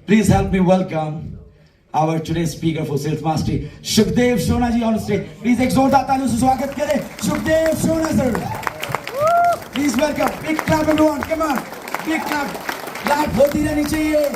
Please help me welcome our today's speaker for Sales Mastery, Sukhdev Sona ji on stage. Please एक जोरदार तालियों से स्वागत करें Sukhdev Sona sir. Please welcome. Big clap everyone. Come on. Big clap. Clap होती रहनी चाहिए.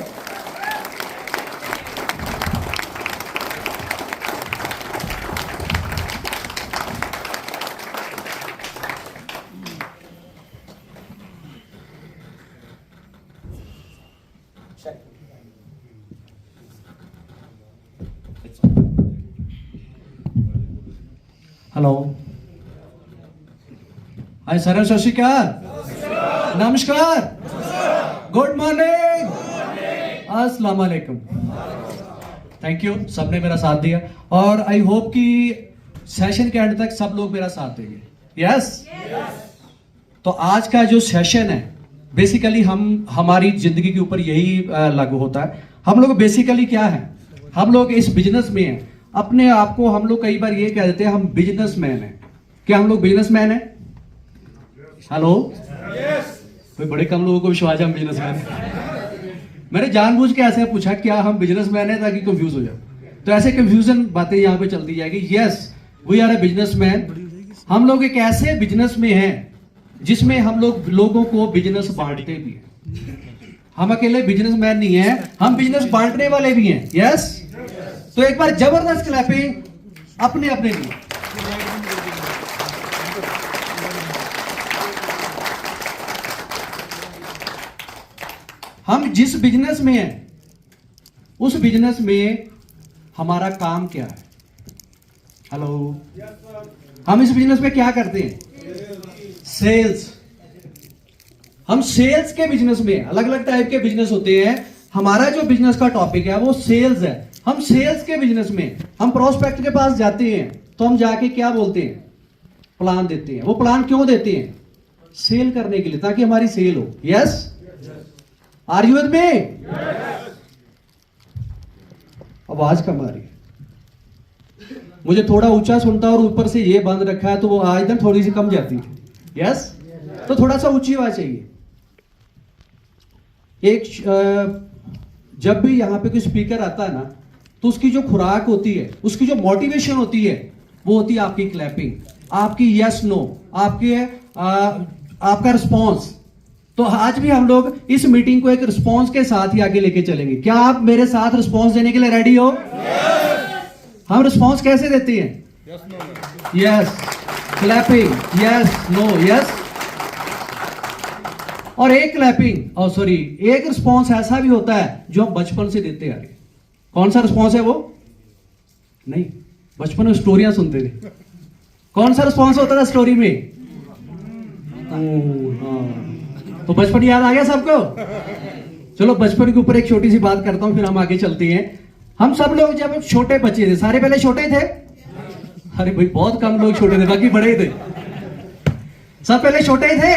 Hello hi sir, सत श्रीकाल, नमस्कार, गुड मॉर्निंग, अस्सलाम वालेकुम। थैंक यू, सबने मेरा साथ दिया और आई होप कि सेशन के एंड तक सब लोग मेरा साथ देंगे। यस तो आज का जो सेशन है बेसिकली हमारी जिंदगी के ऊपर यही लागू होता है। हम लोग बेसिकली क्या है, हम लोग इस बिजनेस में हैं। अपने आप को हम लोग कई बार ये कह देते हैं हम बिजनेसमैन हैं। क्या हम लोग बिजनेसमैन हैं? हेलो कोई बड़े कम लोगों को विश्वास है हम बिजनेसमैन हैं। मैंने जानबूझ के ऐसे पूछा क्या हम बिजनेसमैन हैं ताकि कंफ्यूज हो जाए। तो ऐसे कंफ्यूजन बातें यहाँ पे चलती जाएगी। Yes we are a businessman. हम लोग एक ऐसे बिजनेस में हैं जिसमें हम लोग लोगों को बिजनेस बांटते भी हैं। हम अकेले बिजनेसमैन नहीं है, हम बिजनेस बांटने वाले भी हैं। यस तो एक बार जबरदस्त क्लैपिंग अपने अपने लिए। हम जिस बिजनेस में हैं उस बिजनेस में हमारा काम क्या है? हेलो हम इस बिजनेस में क्या करते हैं? सेल्स। हम सेल्स के बिजनेस में, अलग अलग टाइप के बिजनेस होते हैं। हमारा जो बिजनेस का टॉपिक है वो सेल्स है। हम सेल्स के बिजनेस में हम प्रोस्पेक्ट के पास जाते हैं तो हम जाके क्या बोलते हैं? प्लान देते हैं। वो प्लान क्यों देते हैं? सेल करने के लिए, ताकि हमारी सेल हो। Yes are you with me? आवाज कम आ रही है, मुझे थोड़ा ऊंचा सुनता और ऊपर से ये बंद रखा है तो वो आवाज इधर थोड़ी सी कम जाती है। यस तो थोड़ा सा ऊंची आवाज चाहिए। एक जब भी यहां पे कोई स्पीकर आता है ना तो उसकी जो खुराक होती है, उसकी जो मोटिवेशन होती है वो होती है आपकी क्लैपिंग, आपकी यस नो, आपका रिस्पॉन्स। तो आज भी हम लोग इस मीटिंग को एक रिस्पॉन्स के साथ ही आगे लेके चलेंगे। क्या आप मेरे साथ रिस्पॉन्स देने के लिए रेडी हो? हम रिस्पॉन्स कैसे देते हैं? Yes clapping, yes no, yes. और एक क्लैपिंग सॉरी एक रिस्पॉन्स ऐसा भी होता है जो हम बचपन से देते आ रहे हैं। कौन सा रिस्पॉन्स है वो? नहीं, बचपन में स्टोरियां सुनते थे। कौन सा रिस्पॉन्स होता था स्टोरी में? तो बचपन याद आ गया सबको? चलो बचपन के ऊपर एक छोटी सी बात करता हूं, फिर हम आगे चलते हैं। हम सब लोग जब छोटे बच्चे थे, सारे पहले छोटे थे? अरे भाई बहुत कम लोग छोटे थे, बाकी बड़े थे। सब पहले छोटे थे।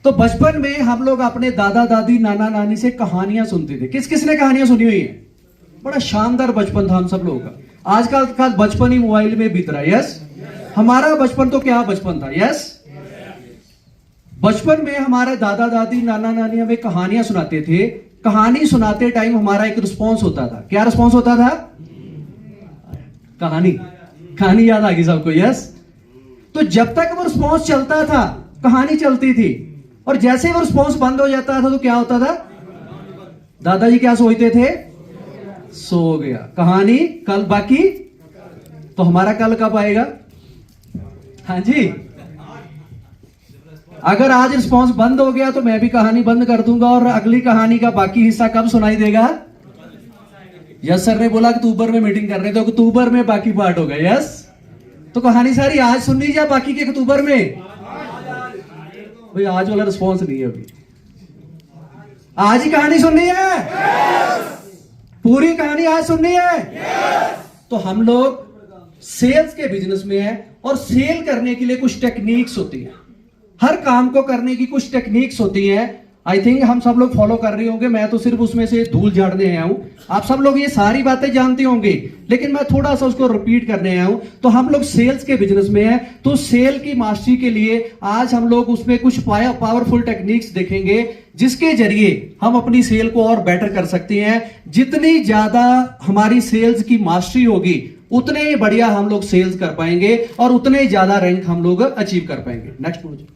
तो बचपन में हम लोग अपने दादा दादी नाना नानी से कहानियां सुनते थे। किस किस ने कहानियां सुनी हुई है? बड़ा शानदार बचपन था हम सब लोगों का। आजकल का बचपन ही मोबाइल में बीत रहा है। यस हमारा बचपन तो क्या बचपन था। यस बचपन में हमारे दादा दादी नाना नानी हमें कहानियां सुनाते थे। कहानी सुनाते टाइम हमारा एक रिस्पॉन्स होता था। क्या रिस्पॉन्स होता था? कहानी याद आ गई सबको? यस तो जब तक वो रिस्पॉन्स चलता था कहानी चलती थी, और जैसे वो रिस्पॉन्स बंद हो जाता था तो क्या होता था? दादाजी क्या सोचते थे? सो गया, कहानी कल बाकी। तो हमारा कल कब आएगा? हाँ जी, अगर आज रिस्पॉन्स बंद हो गया तो मैं भी कहानी बंद कर दूंगा और अगली कहानी का बाकी हिस्सा कब सुनाई देगा? यस सर ने बोला अक्टूबर में मीटिंग कर रहे थे, तो अक्टूबर में बाकी पार्ट होगा। यस तो कहानी सारी आज सुननी या बाकी के अक्टूबर में? भाई आज वाला रिस्पॉन्स नहीं है, अभी आज ही कहानी सुननी है। पूरी कहानी आज सुननी है। तो हम लोग सेल्स के बिजनेस में हैं और सेल करने के लिए कुछ टेक्निक्स होती है। हर काम को करने की कुछ टेक्निक्स होती हैं। आई थिंक हम सब लोग फॉलो कर रहे होंगे, मैं तो सिर्फ उसमें से धूल झाड़ने आया हूं। आप सब लोग ये सारी बातें जानते होंगे, लेकिन मैं थोड़ा सा उसको रिपीट करने आया हूं। तो हम लोग सेल्स के बिजनेस में हैं, तो सेल की मास्टरी के लिए आज हम लोग उसमें कुछ पावरफुल टेक्निक्स देखेंगे जिसके जरिए हम अपनी सेल को और बेटर कर सकते हैं। जितनी ज्यादा हमारी सेल्स की मास्टरी होगी उतने ही बढ़िया हम लोग सेल्स कर पाएंगे और उतने ही ज्यादा रैंक हम लोग अचीव कर पाएंगे। नेक्स्ट मुझे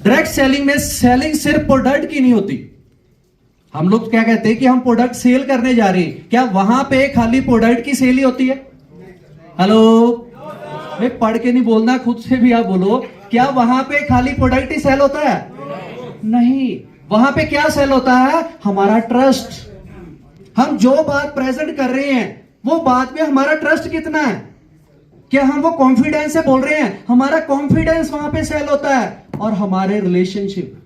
डायरेक्ट सेलिंग में सेलिंग सिर्फ प्रोडक्ट की नहीं होती। हम लोग क्या कहते हैं कि हम प्रोडक्ट सेल करने जा रहे हैं, क्या वहां पे खाली प्रोडक्ट की सेल ही होती है? हेलो, मैं पढ़ के नहीं बोलना, खुद से भी आप बोलो, क्या वहां पे खाली प्रोडक्ट ही सेल होता है? नहीं, वहां पे क्या सेल होता है? हमारा ट्रस्ट। हम जो बात प्रेजेंट कर रहे हैं वो बात में हमारा ट्रस्ट कितना है, क्या हम वो कॉन्फिडेंस से बोल रहे हैं, हमारा कॉन्फिडेंस वहां पे सेल होता है। और हमारे रिलेशनशिप,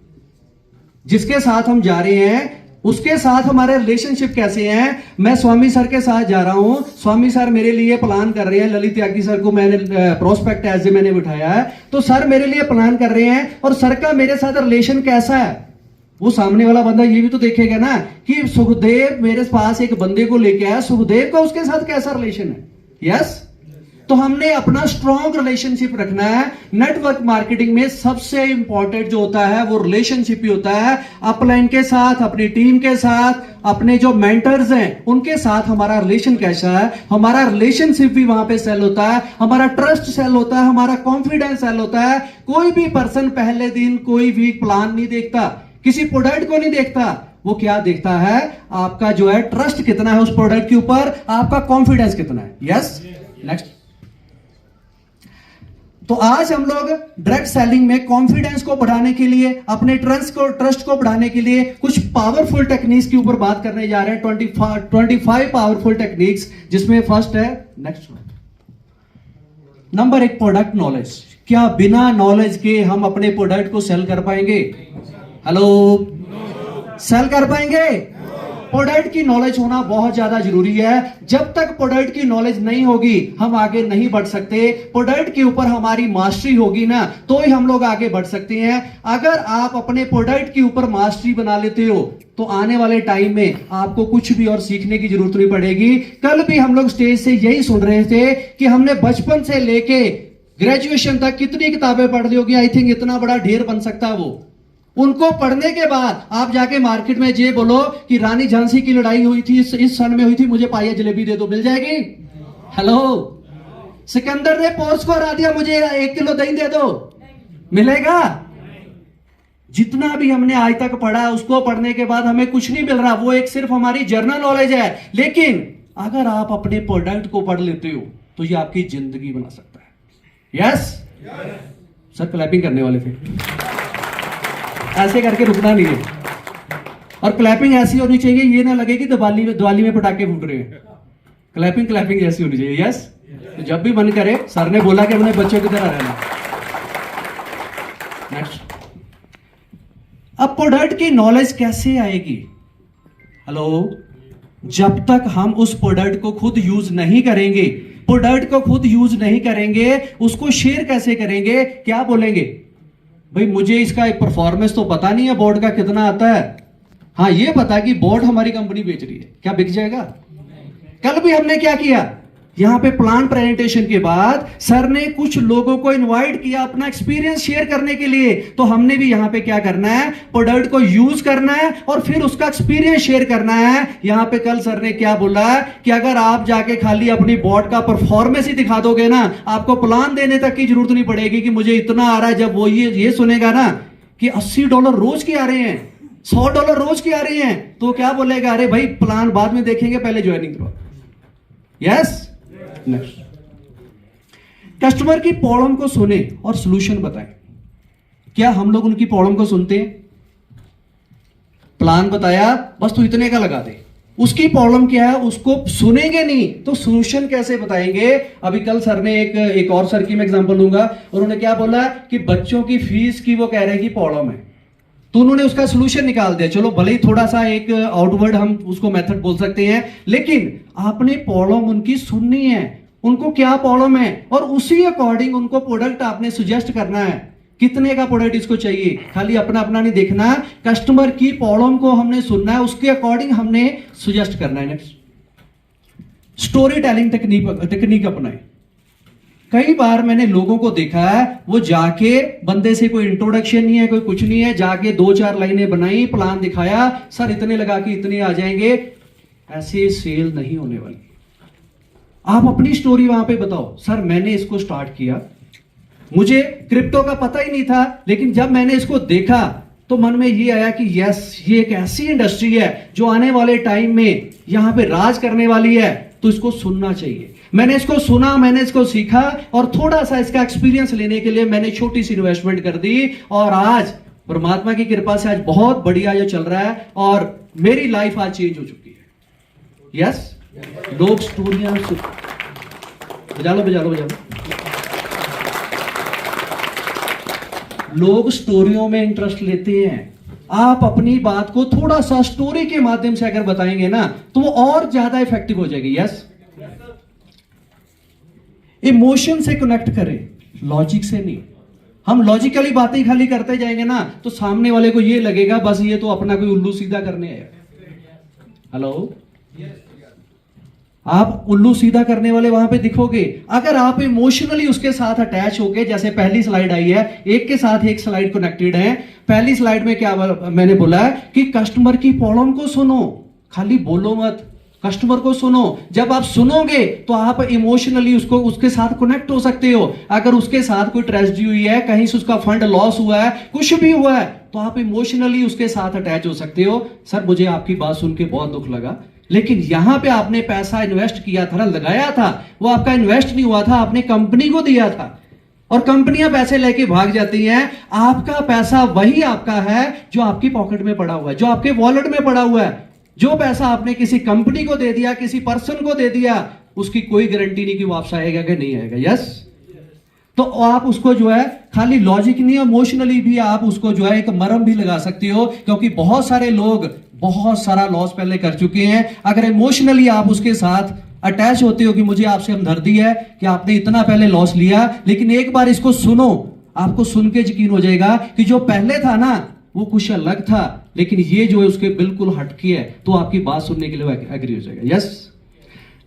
जिसके साथ हम जा रहे हैं उसके साथ हमारे रिलेशनशिप कैसे हैं। मैं स्वामी सर के साथ जा रहा हूं, स्वामी सर मेरे लिए प्लान कर रहे हैं, ललित त्यागी सर को मैंने प्रोस्पेक्ट एज ए मैंने बिठाया है, तो सर मेरे लिए प्लान कर रहे हैं और सर का मेरे साथ रिलेशन कैसा है। वो सामने वाला बंदा ये भी तो देखेगा ना कि सुखदेव मेरे पास एक बंदे को लेके आया, सुखदेव का उसके साथ कैसा रिलेशन है। यस, तो हमने अपना स्ट्रॉन्ग रिलेशनशिप रखना है। नेटवर्क मार्केटिंग में सबसे इंपॉर्टेंट जो होता है वो रिलेशनशिप ही होता है। अपलाइन के साथ, अपनी टीम के साथ, अपने जो मेंटर्स हैं उनके साथ हमारा रिलेशन कैसा है, हमारा रिलेशनशिप भी वहां पे सेल होता है, हमारा ट्रस्ट सेल होता है, हमारा कॉन्फिडेंस सेल होता है। कोई भी पर्सन पहले दिन कोई भी प्लान नहीं देखता, किसी प्रोडक्ट को नहीं देखता, वो क्या देखता है, आपका जो है ट्रस्ट कितना है उस प्रोडक्ट के ऊपर, आपका कॉन्फिडेंस कितना है। Yes, next. तो आज हम लोग डायरेक्ट सेलिंग में कॉन्फिडेंस को बढ़ाने के लिए, अपने ट्रस्ट को बढ़ाने के लिए कुछ पावरफुल टेक्निक्स के ऊपर बात करने जा रहे हैं। 25 पावरफुल टेक्निक्स, जिसमें फर्स्ट है, नेक्स्ट नंबर 1, प्रोडक्ट नॉलेज। क्या बिना नॉलेज के हम अपने प्रोडक्ट को सेल कर पाएंगे? हेलो, सेल कर पाएंगे? प्रोडक्ट की नॉलेज होना बहुत ज्यादा जरूरी है। जब तक प्रोडक्ट की नॉलेज नहीं होगी हम आगे नहीं बढ़ सकते। प्रोडक्ट के ऊपर हमारी मास्टरी होगी ना तो ही हम लोग आगे बढ़ सकते हैं। अगर आप अपने प्रोडक्ट के ऊपर मास्टरी बना लेते हो तो आने वाले टाइम में आपको कुछ भी और सीखने की जरूरत नहीं पड़ेगी। कल भी हम लोग स्टेज से यही सुन रहे थे कि हमने बचपन से लेके ग्रेजुएशन तक कितनी किताबें पढ़ ली होगी। आई थिंक इतना बड़ा ढेर बन सकता है वो। उनको पढ़ने के बाद आप जाके मार्केट में ये बोलो कि रानी झांसी की लड़ाई हुई थी इस सन में हुई थी, मुझे पाइया जलेबी दे दो, मिल जाएगी? हेलो, सिकंदर ने पोर्स को हरा दिया, मुझे 1 किलो दही दे दो, मिलेगा? जितना भी हमने आज तक पढ़ा उसको पढ़ने के बाद हमें कुछ नहीं मिल रहा, वो एक सिर्फ हमारी जनरल नॉलेज है। लेकिन अगर आप अपने प्रोडक्ट को पढ़ लेते हो तो ये आपकी जिंदगी बना सकता है। यस सर, क्लैपिंग करने वाले थे, ऐसे करके रुकना नहीं है। और क्लैपिंग ऐसी होनी चाहिए ये ना लगे कि दिवाली में पटाखे फूट रहे हैं। क्लैपिंग ऐसी होनी चाहिए। यस, तो जब भी मन करे, सर ने बोला कि अपने बच्चों की तरह रहना। नेक्स्ट, अब प्रोडक्ट की नॉलेज कैसे आएगी? हेलो, जब तक हम उस प्रोडक्ट को खुद यूज नहीं करेंगे, प्रोडक्ट को खुद यूज नहीं करेंगे, उसको शेयर कैसे करेंगे? क्या बोलेंगे भाई, मुझे इसका एक परफॉर्मेंस तो पता नहीं है, बोर्ड का कितना आता है। हाँ, ये पता कि बोर्ड हमारी कंपनी बेच रही है, क्या बिक जाएगा? कल भी हमने क्या किया, यहां पे प्लान प्रेजेंटेशन के बाद सर ने कुछ लोगों को इनवाइट किया अपना एक्सपीरियंस शेयर करने के लिए। तो हमने भी यहां पे क्या करना है, प्रोडक्ट को यूज करना है और फिर उसका एक्सपीरियंस शेयर करना है। यहां पे कल सर ने क्या बोला कि अगर आप जाके खाली अपनी बोर्ड का परफॉर्मेंस ही दिखा दोगे ना, आपको प्लान देने तक की जरूरत नहीं पड़ेगी कि मुझे इतना आ रहा है। जब वो ये सुनेगा ना कि $80 रोज के आ रहे हैं, $100 रोज के आ रहे हैं, तो क्या बोलेगा, अरे भाई प्लान बाद में देखेंगे, पहले ज्वाइनिंग करो। यस, नेक्स्ट, कस्टमर की प्रॉब्लम को सुने और सॉल्यूशन बताएं। क्या हम लोग उनकी प्रॉब्लम को सुनते हैं? प्लान बताया, बस तू इतने का लगा दे। उसकी प्रॉब्लम क्या है उसको सुनेंगे नहीं तो सॉल्यूशन कैसे बताएंगे? अभी कल सर ने एक और सर की मैं एग्जांपल दूंगा, उन्होंने क्या बोला कि बच्चों की फीस की वो कह रहे हैं कि प्रॉब्लम है, तो उन्होंने उसका सॉल्यूशन निकाल दिया। चलो भले ही थोड़ा सा एक आउटवर्ड हम उसको मेथड बोल सकते हैं, लेकिन आपने प्रॉब्लम उनकी सुननी है, उनको क्या प्रॉब्लम है और उसी अकॉर्डिंग उनको प्रोडक्ट आपने सजेस्ट करना है। कितने का प्रोडक्ट इसको चाहिए, खाली अपना अपना नहीं देखना, कस्टमर की प्रॉब्लम को हमने सुनना है, उसके अकॉर्डिंग हमने सजेस्ट करना है। नेक्स्ट, स्टोरी टेलिंग टेक्निक अपनाएं। कई बार मैंने लोगों को देखा है, वो जाके बंदे से कोई इंट्रोडक्शन नहीं है, कोई कुछ नहीं है, जाके 2-4 लाइनें बनाई, प्लान दिखाया, सर इतने लगा के इतने आ जाएंगे। ऐसे सेल नहीं होने वाली। आप अपनी स्टोरी वहां पे बताओ, सर मैंने इसको स्टार्ट किया, मुझे क्रिप्टो का पता ही नहीं था, लेकिन जब मैंने इसको देखा तो मन में ये आया कि यस, ये एक ऐसी इंडस्ट्री है जो आने वाले टाइम में यहां पे राज करने वाली है, तो इसको सुनना चाहिए। मैंने इसको सुना, मैंने इसको सीखा, और थोड़ा सा इसका एक्सपीरियंस लेने के लिए मैंने छोटी सी इन्वेस्टमेंट कर दी, और आज परमात्मा की कृपा से आज बहुत बढ़िया जो चल रहा है, और मेरी लाइफ आज चेंज हो चुकी है। यस, लोग स्टोरियां बजा लो। लोग स्टोरियों में इंटरेस्ट लेते हैं। आप अपनी बात को थोड़ा सा स्टोरी के माध्यम से अगर बताएंगे ना, तो वो और ज्यादा इफेक्टिव हो जाएगी। यस, इमोशन से कनेक्ट करें, लॉजिक से नहीं। हम लॉजिकली बातें खाली करते जाएंगे ना, तो सामने वाले को ये लगेगा बस ये तो अपना कोई उल्लू सीधा करने आया। हेलो, आप उल्लू सीधा करने वाले वहां पे दिखोगे। अगर आप इमोशनली उसके साथ अटैच होके, जैसे पहली स्लाइड आई है, एक के साथ एक स्लाइड कनेक्टेड है। पहली स्लाइड में क्या मैंने बोला है कि कस्टमर की प्रॉब्लम को सुनो, खाली बोलो मत, कस्टमर को सुनो। जब आप सुनोगे तो आप इमोशनली उसके साथ कनेक्ट हो सकते हो। अगर उसके साथ कोई ट्रेजेडी हुई है, कहीं से उसका फंड लॉस हुआ है, कुछ भी हुआ है, तो आप इमोशनली उसके साथ अटैच हो सकते हो। सर मुझे आपकी बात सुन के बहुत दुख लगा, लेकिन यहां पे आपने पैसा इन्वेस्ट किया था ना, लगाया था, वो आपका इन्वेस्ट नहीं हुआ था, आपने कंपनी को दिया था, और कंपनियां पैसे लेके भाग जाती हैं। आपका पैसा वही आपका है जो आपकी पॉकेट में पड़ा हुआ है, जो आपके वॉलेट में पड़ा हुआ है। जो पैसा आपने किसी कंपनी को दे दिया, किसी पर्सन को दे दिया, उसकी कोई गारंटी नहीं कि वापस आएगा कि नहीं आएगा। यस, तो आप उसको जो है खाली लॉजिक नहीं, इमोशनली भी आप उसको जो है एक मरहम भी लगा सकते हो, क्योंकि बहुत सारे लोग बहुत सारा लॉस पहले कर चुके हैं। अगर इमोशनली आप उसके साथ अटैच होते हो कि मुझे आपसे हमदर्दी है कि आपने इतना पहले लॉस लिया, लेकिन एक बार इसको सुनो, आपको सुन के यकीन हो जाएगा कि जो पहले था ना वो कुछ अलग था, लेकिन ये जो है उसके बिल्कुल हटके है, तो आपकी बात सुनने के लिए एग्री हो जाएगा। यस,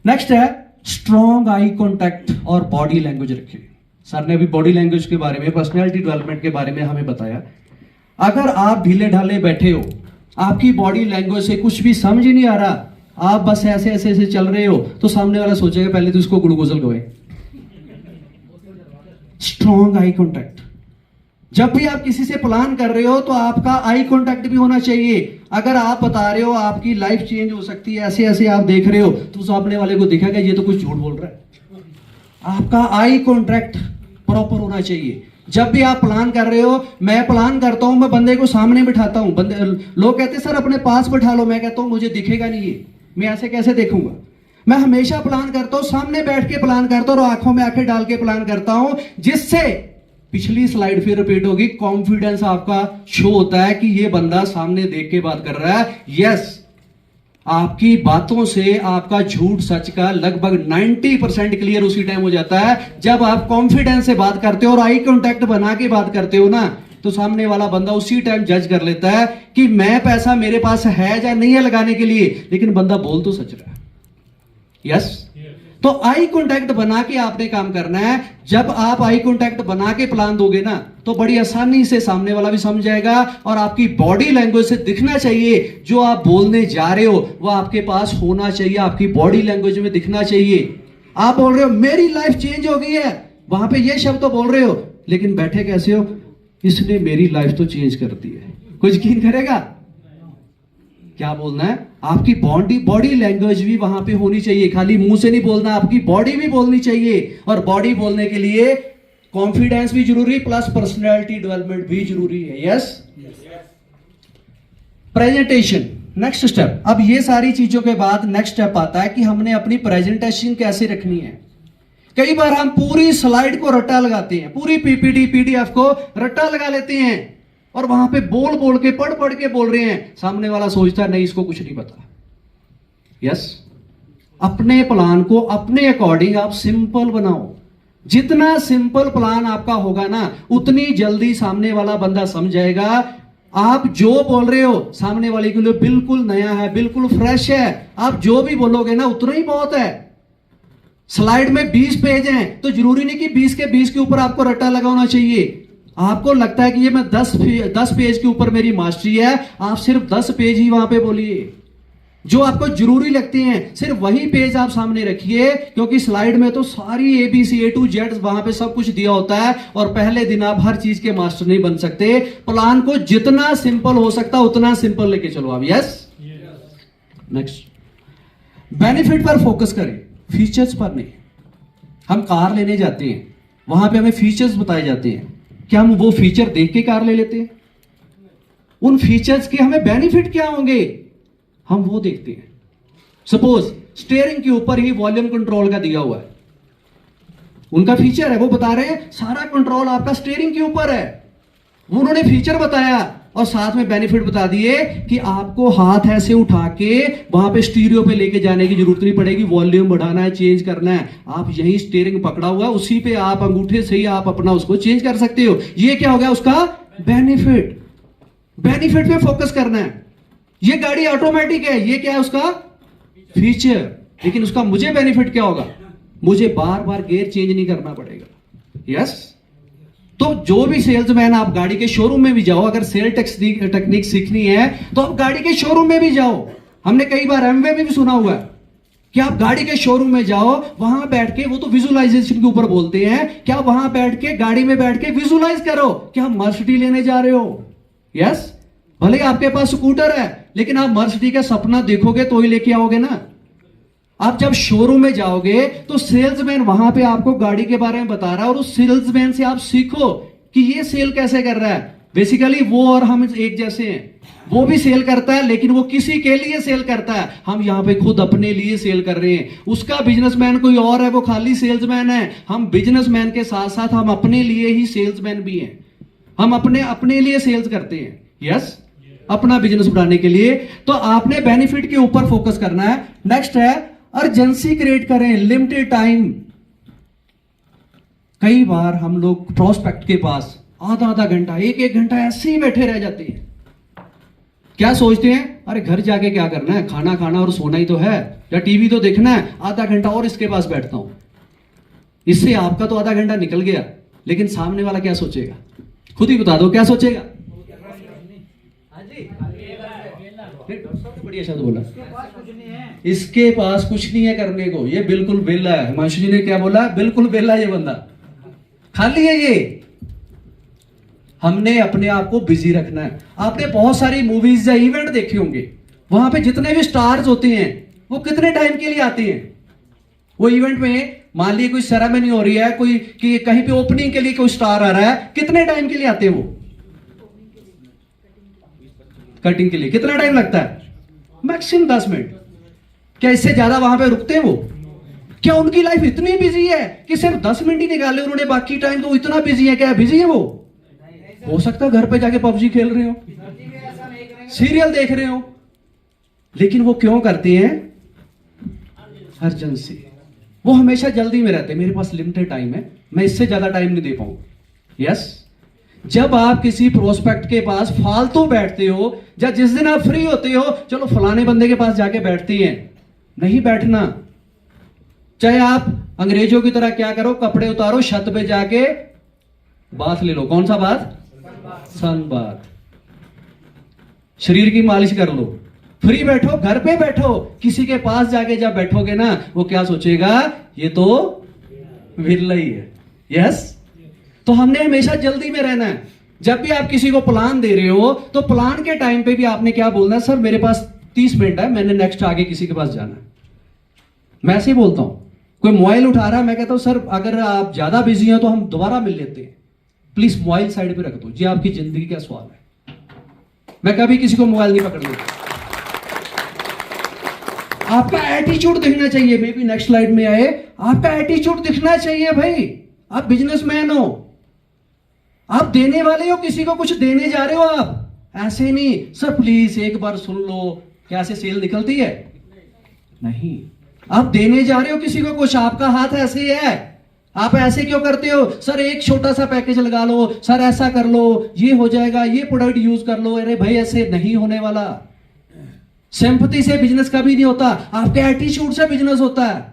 नेक्स्ट है स्ट्रॉन्ग आई कॉन्टैक्ट और बॉडी लैंग्वेज रखिए। सर ने अभी बॉडी लैंग्वेज के बारे में, पर्सनैलिटी डेवलपमेंट के बारे में हमें बताया। अगर आप ढीले ढाले बैठे हो, आपकी बॉडी लैंग्वेज से कुछ भी समझ ही नहीं आ रहा, आप बस ऐसे ऐसे ऐसे चल रहे हो, तो सामने वाला सोचेगा पहले तो इसको ग्लूकोजल गवाए। Strong eye contact. जब भी आप किसी से प्लान कर रहे हो तो आपका आई कॉन्टैक्ट भी होना चाहिए। अगर आप बता रहे हो आपकी लाइफ चेंज हो सकती है, ऐसे ऐसे आप देख रहे हो, तो सामने वाले को दिखेगा ये तो कुछ झूठ बोल रहा है। आपका आई कॉन्टैक्ट प्रॉपर होना चाहिए। जब भी आप प्लान कर रहे हो, मैं प्लान करता हूं, मैं बंदे को सामने बिठाता हूं, लोग कहते हैं सर अपने पास बिठा लो, मैं कहता हूं मुझे दिखेगा नहीं ये, मैं ऐसे कैसे देखूंगा। मैं हमेशा प्लान करता हूं, सामने बैठ के प्लान करता हूं और आंखों में आंखें डाल के प्लान करता हूं, जिससे पिछली स्लाइड फिर रिपीट होगी, कॉन्फिडेंस आपका शो होता है कि ये बंदा सामने देख के बात कर रहा है। यस, आपकी बातों से आपका झूठ सच का लगभग 90% क्लियर उसी टाइम हो जाता है जब आप कॉन्फिडेंस से बात करते हो और आई कांटेक्ट बना के बात करते हो ना, तो सामने वाला बंदा उसी टाइम जज कर लेता है कि मैं पैसा मेरे पास है या नहीं है लगाने के लिए, लेकिन बंदा बोल तो सच रहा है। यस, तो आई कांटेक्ट बना के आपने काम करना है। जब आप आई कांटेक्ट बना के प्लान दोगे ना, तो बड़ी आसानी से सामने वाला भी समझ जाएगा, और आपकी बॉडी लैंग्वेज से दिखना चाहिए जो आप बोलने जा रहे हो वो आपके पास होना चाहिए, आपकी बॉडी लैंग्वेज में दिखना चाहिए। आप बोल रहे हो मेरी लाइफ चेंज हो गई है, वहां पे ये शब्द तो बोल रहे हो, लेकिन बैठे कैसे हो, इसने मेरी लाइफ तो चेंज कर दी है। कोई यकीन करेगा? क्या बोलना है, आपकी बॉडी लैंग्वेज भी वहां पे होनी चाहिए। खाली मुंह से नहीं बोलना, आपकी बॉडी भी बोलनी चाहिए, और बॉडी बोलने के लिए कॉन्फिडेंस भी जरूरी प्लस पर्सनैलिटी डेवलपमेंट भी जरूरी है। Yes, presentation next step. अब ये सारी चीजों के बाद नेक्स्ट स्टेप आता है कि हमने अपनी प्रेजेंटेशन कैसे रखनी है। कई बार हम पूरी स्लाइड को रट्टा लगाते हैं, पूरी पीपीटी पीडीएफ को रट्टा लगा लेते हैं, और वहां पे बोल के पढ़ के बोल रहे हैं, सामने वाला सोचता नहीं इसको कुछ नहीं पता। यस, अपने प्लान को अपने अकॉर्डिंग आप सिंपल बनाओ। जितना सिंपल प्लान आपका होगा ना, उतनी जल्दी सामने वाला बंदा समझ जाएगा। आप जो बोल रहे हो सामने वाले के लिए बिल्कुल नया है, बिल्कुल फ्रेश है। आप जो भी बोलोगे ना उतना ही बहुत है। स्लाइड में 20 पेज हैं तो जरूरी नहीं कि 20 के 20 के ऊपर आपको रट्टा लगाना चाहिए। आपको लगता है कि ये मैं 10 पेज के ऊपर मेरी मास्टरी है, आप सिर्फ 10 पेज ही वहां पे बोलिए। जो आपको जरूरी लगते हैं सिर्फ वही पेज आप सामने रखिए, क्योंकि स्लाइड में तो सारी ABC A to Z वहां पे सब कुछ दिया होता है और पहले दिन आप हर चीज के मास्टर नहीं बन सकते। प्लान को जितना सिंपल हो सकता उतना सिंपल लेके चलो आप। यस, नेक्स्ट, बेनिफिट पर फोकस करें, फीचर्स पर नहीं। हम कार लेने जाते हैं, वहां पे हमें फीचर्स बताए जाते हैं, क्या हम वो फीचर देख के कार ले लेते हैं? उन फीचर्स के हमें बेनिफिट क्या होंगे हम वो देखते हैं। सपोज स्टीयरिंग के ऊपर ही वॉल्यूम कंट्रोल का दिया हुआ है, उनका फीचर है, वो बता रहे हैं सारा कंट्रोल आपका स्टीयरिंग के ऊपर है। उन्होंने फीचर बताया और साथ में बेनिफिट बता दिए कि आपको हाथ ऐसे उठा के वहां पे स्टीरियो पे लेके जाने की जरूरत नहीं पड़ेगी, वॉल्यूम बढ़ाना है, चेंज करना है, आप यही स्टीयरिंग पकड़ा हुआ है, उसी पे आप अंगूठे से ही आप अपना उसको चेंज कर सकते हो। ये क्या हो गया उसका बेनिफिट। बेनिफिट पे फोकस करना है। ये गाड़ी ऑटोमेटिक है, ये क्या है उसका फीचर, लेकिन उसका मुझे बेनिफिट क्या होगा, मुझे बार बार गियर चेंज नहीं करना पड़ेगा। यस, तो जो भी सेल्समैन, आप गाड़ी के शोरूम में भी जाओ, अगर सेल टेक्निक सीखनी है तो आप गाड़ी के शोरूम में भी जाओ। हमने कई बार एमवे में भी सुना हुआ है कि आप गाड़ी के शोरूम में जाओ, वहां बैठ के, वो तो विजुअलाइजेशन के ऊपर बोलते हैं, क्या वहां बैठ के गाड़ी में बैठ के विजुअलाइज करो कि हम मर्सिडीज लेने जा रहे हो। यस, भले आपके पास स्कूटर है लेकिन आप मर्सिडीज का सपना देखोगे तो ही लेके आओगे ना। आप जब शोरूम में जाओगे तो सेल्समैन वहां पे आपको गाड़ी के बारे में बता रहा है और उस सेल्समैन से आप सीखो कि ये सेल कैसे कर रहा है। बेसिकली वो और हम एक जैसे हैं, वो भी सेल करता है लेकिन वो किसी के लिए सेल करता है, हम यहां पे खुद अपने लिए सेल कर रहे हैं। उसका बिजनेसमैन कोई और है, वो खाली सेल्समैन है। हम बिजनेसमैन के साथ साथ हम अपने लिए ही सेल्समैन भी हैं, हम अपने लिए सेल्स करते हैं। यस, अपना बिजनेस बढ़ाने के लिए। तो आपने बेनिफिट के ऊपर फोकस करना है। नेक्स्ट है अर्जेंसी क्रिएट करें, लिमिटेड टाइम। कई बार हम लोग प्रोस्पेक्ट के पास आधा घंटा, एक घंटा ऐसे ही बैठे रह जाते हैं। क्या सोचते हैं, अरे घर जाके क्या करना है, खाना खाना और सोना ही तो है, या टीवी तो देखना है, आधा घंटा और इसके पास बैठता हूं। इससे आपका तो आधा घंटा निकल गया, लेकिन सामने वाला क्या सोचेगा, खुद ही बता दो क्या सोचेगा। बढ़िया शब्द बोला, इसके पास कुछ नहीं है करने को, ये बिल्कुल बेला है। हिमांशु जी ने क्या बोला, बिल्कुल बेला ये बंदा, खाली है ये। हमने अपने आप को बिजी रखना है। आपने बहुत सारी मूवीज या इवेंट देखे होंगे, वहां पे जितने भी स्टार्स होते हैं वो कितने टाइम के लिए आते हैं। वो इवेंट में मान लीजिए कोई सेरेमनी हो रही है, कोई कि कहीं पे ओपनिंग के लिए कोई स्टार आ रहा है, कितने टाइम के लिए आते हैं वो। कटिंग के लिए कितना टाइम लगता है, मैक्सिमम 10 मिनट। क्या इससे ज्यादा वहां पे रुकते हैं वो? क्या उनकी लाइफ इतनी बिजी है कि सिर्फ 10 मिनट ही निकाले उन्होंने, बाकी टाइम तो इतना बिजी है। क्या बिजी है वो? हो सकता है घर पे जाके पबजी खेल रहे हो, सीरियल देख रहे हो, लेकिन वो क्यों करते हैं, अर्जेंसी। वो हमेशा जल्दी में रहते हैं, मेरे पास लिमिटेड टाइम है, मैं इससे ज्यादा टाइम नहीं दे पाऊंगा। यस, जब आप किसी प्रोस्पेक्ट के पास फालतू बैठते हो, या जिस दिन आप फ्री होते हो, चलो फलाने बंदे के पास जाके बैठते हैं, नहीं बैठना। चाहे आप अंग्रेजों की तरह क्या करो, कपड़े उतारो, छत पे जाके बाथ ले लो। कौन सा बाथ? Sun bath. शरीर की मालिश कर लो, फ्री बैठो, घर पे बैठो। किसी के पास जाके जब बैठोगे ना, वो क्या सोचेगा, ये तो विरला ही है। यस, तो हमने हमेशा जल्दी में रहना है। जब भी आप किसी को प्लान दे रहे हो तो प्लान के टाइम पे भी आपने क्या बोलना है, सर मेरे पास 30 मिनट है, मैंने नेक्स्ट आगे किसी के पास जाना है। मैं ऐसे ही बोलता हूं, कोई मोबाइल उठा रहा है, मैं कहता हूं सर अगर आप ज्यादा बिजी हैं तो हम दोबारा मिल लेते हैं, प्लीज मोबाइल साइड पे रख दो जी, आपकी जिंदगी का सवाल है। मैं कभी किसी को मोबाइल नहीं पकड़ने देता। आपका एटीट्यूड दिखना चाहिए। मे बी नेक्स्ट स्लाइड में आए, आपका एटीट्यूड दिखना चाहिए भाई। आप बिजनेसमैन हो, आप देने वाले हो, किसी को कुछ देने जा रहे हो आप, ऐसे नहीं सर प्लीज एक बार सुन लो, क्या ऐसे सेल निकलती है? नहीं, आप देने जा रहे हो किसी को कुछ, आपका हाथ ऐसे ही है। आप ऐसे क्यों करते हो, सर एक छोटा सा पैकेज लगा लो, सर ऐसा कर लो, ये हो जाएगा, ये प्रोडक्ट यूज कर लो। अरे भाई ऐसे नहीं होने वाला। सिंपैथी से बिजनेस कभी नहीं होता, आपके एटीट्यूड से बिजनेस होता है।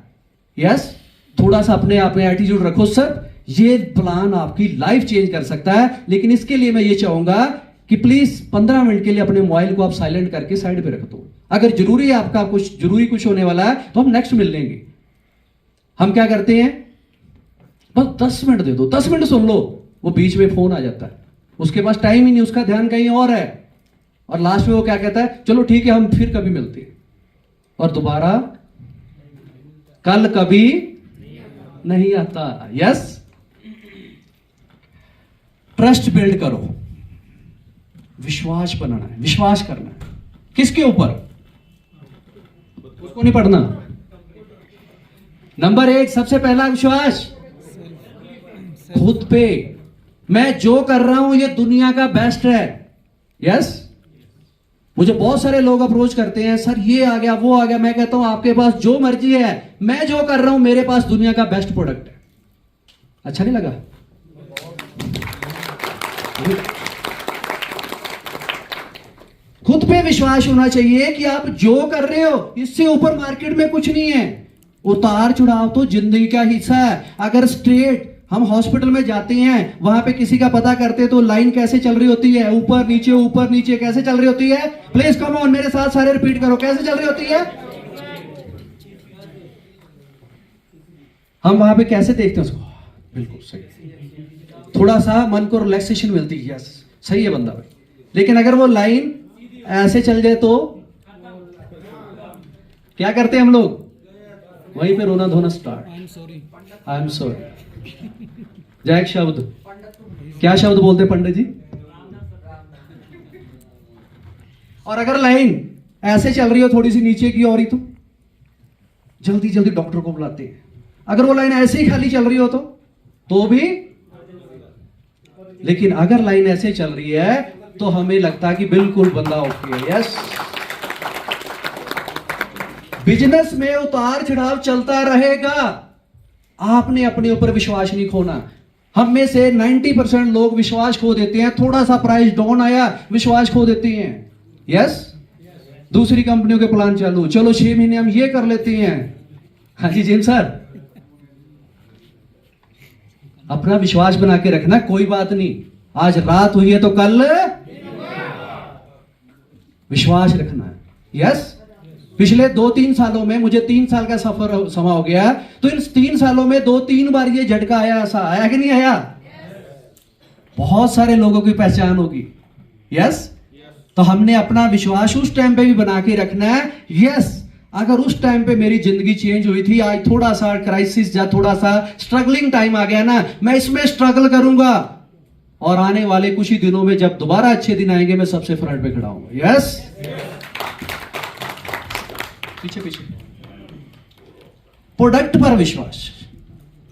यस, थोड़ा सा अपने आप में एटीट्यूड रखो सर, ये प्लान आपकी लाइफ चेंज कर सकता है। लेकिन इसके लिए मैं ये चाहूंगा कि प्लीज 15 मिनट के लिए अपने मोबाइल को आप साइलेंट करके साइड पे रख दो। अगर जरूरी है आपका कुछ होने वाला है तो हम नेक्स्ट मिल लेंगे। हम क्या करते हैं, बस 10 मिनट दे दो, 10 मिनट सुन लो, वो बीच में फोन आ जाता है, उसके पास टाइम ही नहीं, उसका ध्यान कहीं और है, और लास्ट में वो क्या कहता है, चलो ठीक है हम फिर कभी मिलते हैं, और दोबारा कल कभी नहीं आता। यस, ट्रस्ट बिल्ड करो, विश्वास बनाना है, विश्वास करना है। किसके ऊपर? उसको नहीं पढ़ना। नंबर 1 सबसे पहला विश्वास खुद पे। मैं जो कर रहा हूं ये दुनिया का बेस्ट है। यस, मुझे बहुत सारे लोग अप्रोच करते हैं, सर ये आ गया वो आ गया। मैं कहता हूं आपके पास जो मर्जी है, मैं जो कर रहा हूं मेरे पास दुनिया का बेस्ट प्रोडक्ट है। अच्छा नहीं लगा? खुद पे विश्वास होना चाहिए कि आप जो कर रहे हो इससे ऊपर मार्केट में कुछ नहीं है। उतार चढ़ाव तो जिंदगी का हिस्सा है। अगर स्ट्रेट हम हॉस्पिटल में जाते हैं, वहां पे किसी का पता करते तो लाइन कैसे चल रही होती है, ऊपर नीचे कैसे चल रही होती है? प्लीज कम ऑन, मेरे साथ सारे रिपीट करो, कैसे चल रही होती है? हम वहां पे कैसे देखते हैं उसको? बिल्कुल सही, थोड़ा सा मन को रिलैक्सेशन मिलती है। यस, सही है बंदा भाई। लेकिन अगर वो लाइन ऐसे चल जाए तो क्या करते हैं हम लोग? वहीं पे रोना धोना स्टार्ट। I am sorry. जय शब्द, क्या शब्द बोलते पंडित जी? और अगर लाइन ऐसे चल रही हो थोड़ी सी नीचे की और ही, तो जल्दी जल्दी डॉक्टर को बुलाते हैं। अगर वो लाइन ऐसे ही खाली चल रही हो तो भी। लेकिन अगर लाइन ऐसे चल रही है तो हमें लगता है कि बिल्कुल बंदा ओके है। यस, बिजनेस में उतार चढ़ाव चलता रहेगा, आपने अपने ऊपर विश्वास नहीं खोना। हम में से 90% लोग विश्वास खो देते हैं, थोड़ा सा प्राइस डाउन आया विश्वास खो देते हैं। यस, दूसरी कंपनियों के प्लान चालू, चलो 6 महीने हम ये कर लेते हैं। हाँ जी जिम सर, अपना विश्वास बना के रखना, कोई बात नहीं, आज रात हुई है तो कल विश्वास रखना है। यस, पिछले 2-3 सालों में, मुझे 3 साल का सफर समा हो गया, तो इन 3 सालों में 2-3 बार ये झटका आया, ऐसा आया कि नहीं आया? बहुत सारे लोगों की पहचान होगी। यस, तो हमने अपना विश्वास उस टाइम पे भी बना के रखना है। यस, अगर उस टाइम पे मेरी जिंदगी चेंज हुई थी, आज थोड़ा सा क्राइसिस या थोड़ा सा स्ट्रगलिंग टाइम आ गया ना, मैं इसमें स्ट्रगल करूंगा, और आने वाले कुछ ही दिनों में जब दोबारा अच्छे दिन आएंगे मैं सबसे फ्रंट पे खड़ा हूंगा। यस, पीछे प्रोडक्ट पर विश्वास।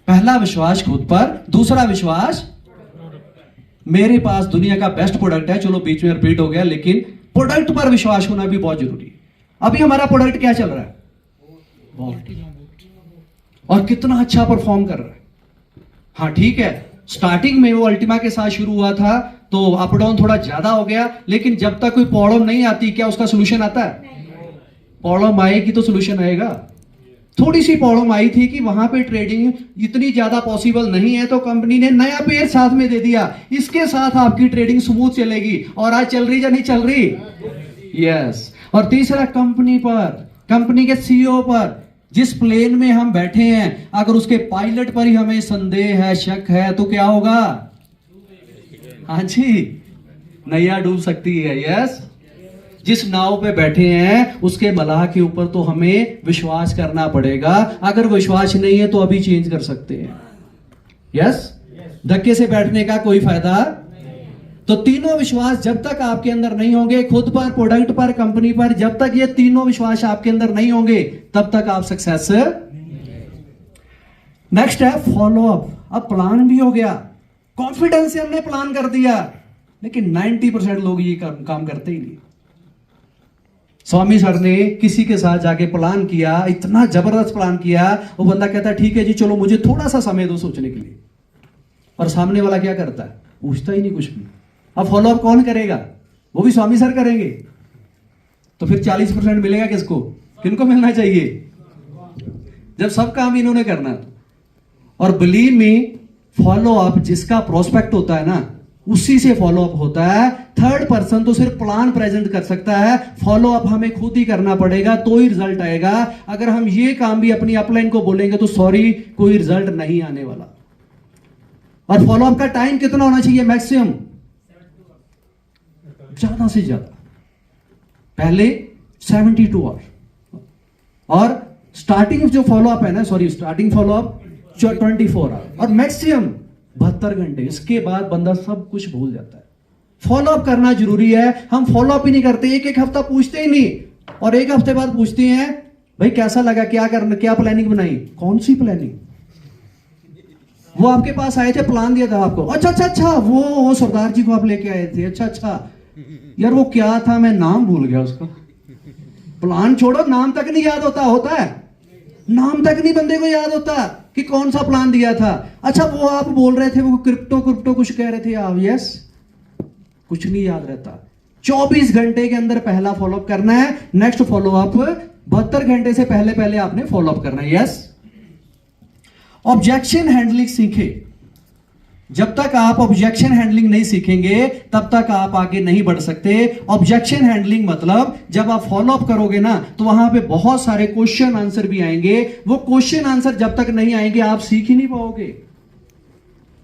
पहला विश्वास खुद पर, दूसरा विश्वास मेरे पास दुनिया का बेस्ट प्रोडक्ट है। चलो बीच में रिपीट हो गया, लेकिन प्रोडक्ट पर विश्वास होना भी बहुत जरूरी है। अभी हमारा प्रोडक्ट क्या चल रहा है? और कितना अच्छा परफॉर्म कर रहा है। हाँ ठीक है, स्टार्टिंग में वो अल्टीमा के साथ शुरू हुआ था तो अप डाउन थोड़ा ज्यादा हो गया, लेकिन जब तक कोई प्रॉब्लम नहीं आती क्या उसका सोल्यूशन आता है? प्रॉब्लम आएगी तो सोल्यूशन आएगा। थोड़ी सी प्रॉब्लम आई थी कि वहां पे ट्रेडिंग इतनी ज्यादा पॉसिबल नहीं है, तो कंपनी ने नया पेज साथ में दे दिया, इसके साथ आपकी ट्रेडिंग स्मूथ चलेगी, और आज चल रही या नहीं चल रही? यस। और तीसरा, कंपनी पर, कंपनी के सीईओ पर, जिस प्लेन में हम बैठे हैं अगर उसके पायलट पर ही हमें संदेह है, शक है, तो क्या होगा? हाँ जी, नैया डूब सकती है। यस, जिस नाव पे बैठे हैं उसके मलाह के ऊपर तो हमें विश्वास करना पड़ेगा। अगर विश्वास नहीं है तो अभी चेंज कर सकते हैं। यस, धक्के से बैठने का कोई फायदा। तो तीनों विश्वास जब तक आपके अंदर नहीं होंगे, खुद पर, प्रोडक्ट पर, कंपनी पर, जब तक ये तीनों विश्वास आपके अंदर नहीं होंगे तब तक आप सक्सेस। नेक्स्ट है फॉलो अप। अब प्लान भी हो गया, कॉन्फिडेंस से हमने प्लान कर दिया, लेकिन 90% लोग ये काम करते ही नहीं। स्वामी सर ने किसी के साथ जाके प्लान किया, इतना जबरदस्त प्लान किया, वो बंदा कहता है ठीक है जी चलो मुझे थोड़ा सा समय दो सोचने के लिए, और सामने वाला क्या करता है? पूछता ही नहीं कुछ भी। अब फॉलो अप कौन करेगा? वो भी स्वामी सर करेंगे। तो फिर 40% मिलेगा किसको? किनको मिलना चाहिए? जब सब काम इन्होंने करना, और बिलीव मी, फॉलो अप जिसका प्रोस्पेक्ट होता है ना, उसी से फॉलो अप होता है। थर्ड पर्सन तो सिर्फ प्लान प्रेजेंट कर सकता है, फॉलो अप हमें खुद ही करना पड़ेगा, तो ही रिजल्ट आएगा। अगर हम ये काम भी अपनी अपलाइन को बोलेंगे तो सॉरी, कोई रिजल्ट नहीं आने वाला। और फॉलो अप का टाइम कितना होना चाहिए? मैक्सिमम, ज्यादा से ज्यादा पहले 72 आवर, और स्टार्टिंग जो फॉलो अप है ना, sorry starting follow up 24 hour, और मैक्सिमम 72 घंटे। इसके बाद बंदा सब कुछ भूल जाता है। फॉलो अप करना जरूरी है। हम फॉलो अप ही नहीं करते, एक हफ्ता पूछते ही नहीं, और एक हफ्ते बाद पूछते हैं भाई कैसा लगा, क्या करना, क्या प्लानिंग बनाई? कौन सी प्लानिंग? वो आपके पास आए थे, प्लान दिया था आपको, अच्छा अच्छा अच्छा, वो सरदार जी को आप लेके आए थे, अच्छा अच्छा यार वो क्या था, मैं नाम भूल गया उसका। प्लान छोड़ो, नाम तक नहीं याद होता है, नाम तक नहीं बंदे को याद होता कि कौन सा प्लान दिया था। अच्छा वो आप बोल रहे थे, वो क्रिप्टो कुछ कह रहे थे आप, यस, कुछ नहीं याद रहता। 24 घंटे के अंदर पहला फॉलोअप करना है, नेक्स्ट फॉलोअप 72 घंटे से पहले पहले आपने फॉलोअप करना है, यस। ऑब्जेक्शन हैंडलिंग सीखे। जब तक आप ऑब्जेक्शन हैंडलिंग नहीं सीखेंगे तब तक आप आगे नहीं बढ़ सकते। ऑब्जेक्शन हैंडलिंग मतलब जब आप फॉलो अप करोगे ना तो वहां पे बहुत सारे क्वेश्चन आंसर भी आएंगे। वो क्वेश्चन आंसर जब तक नहीं आएंगे आप सीख ही नहीं पाओगे।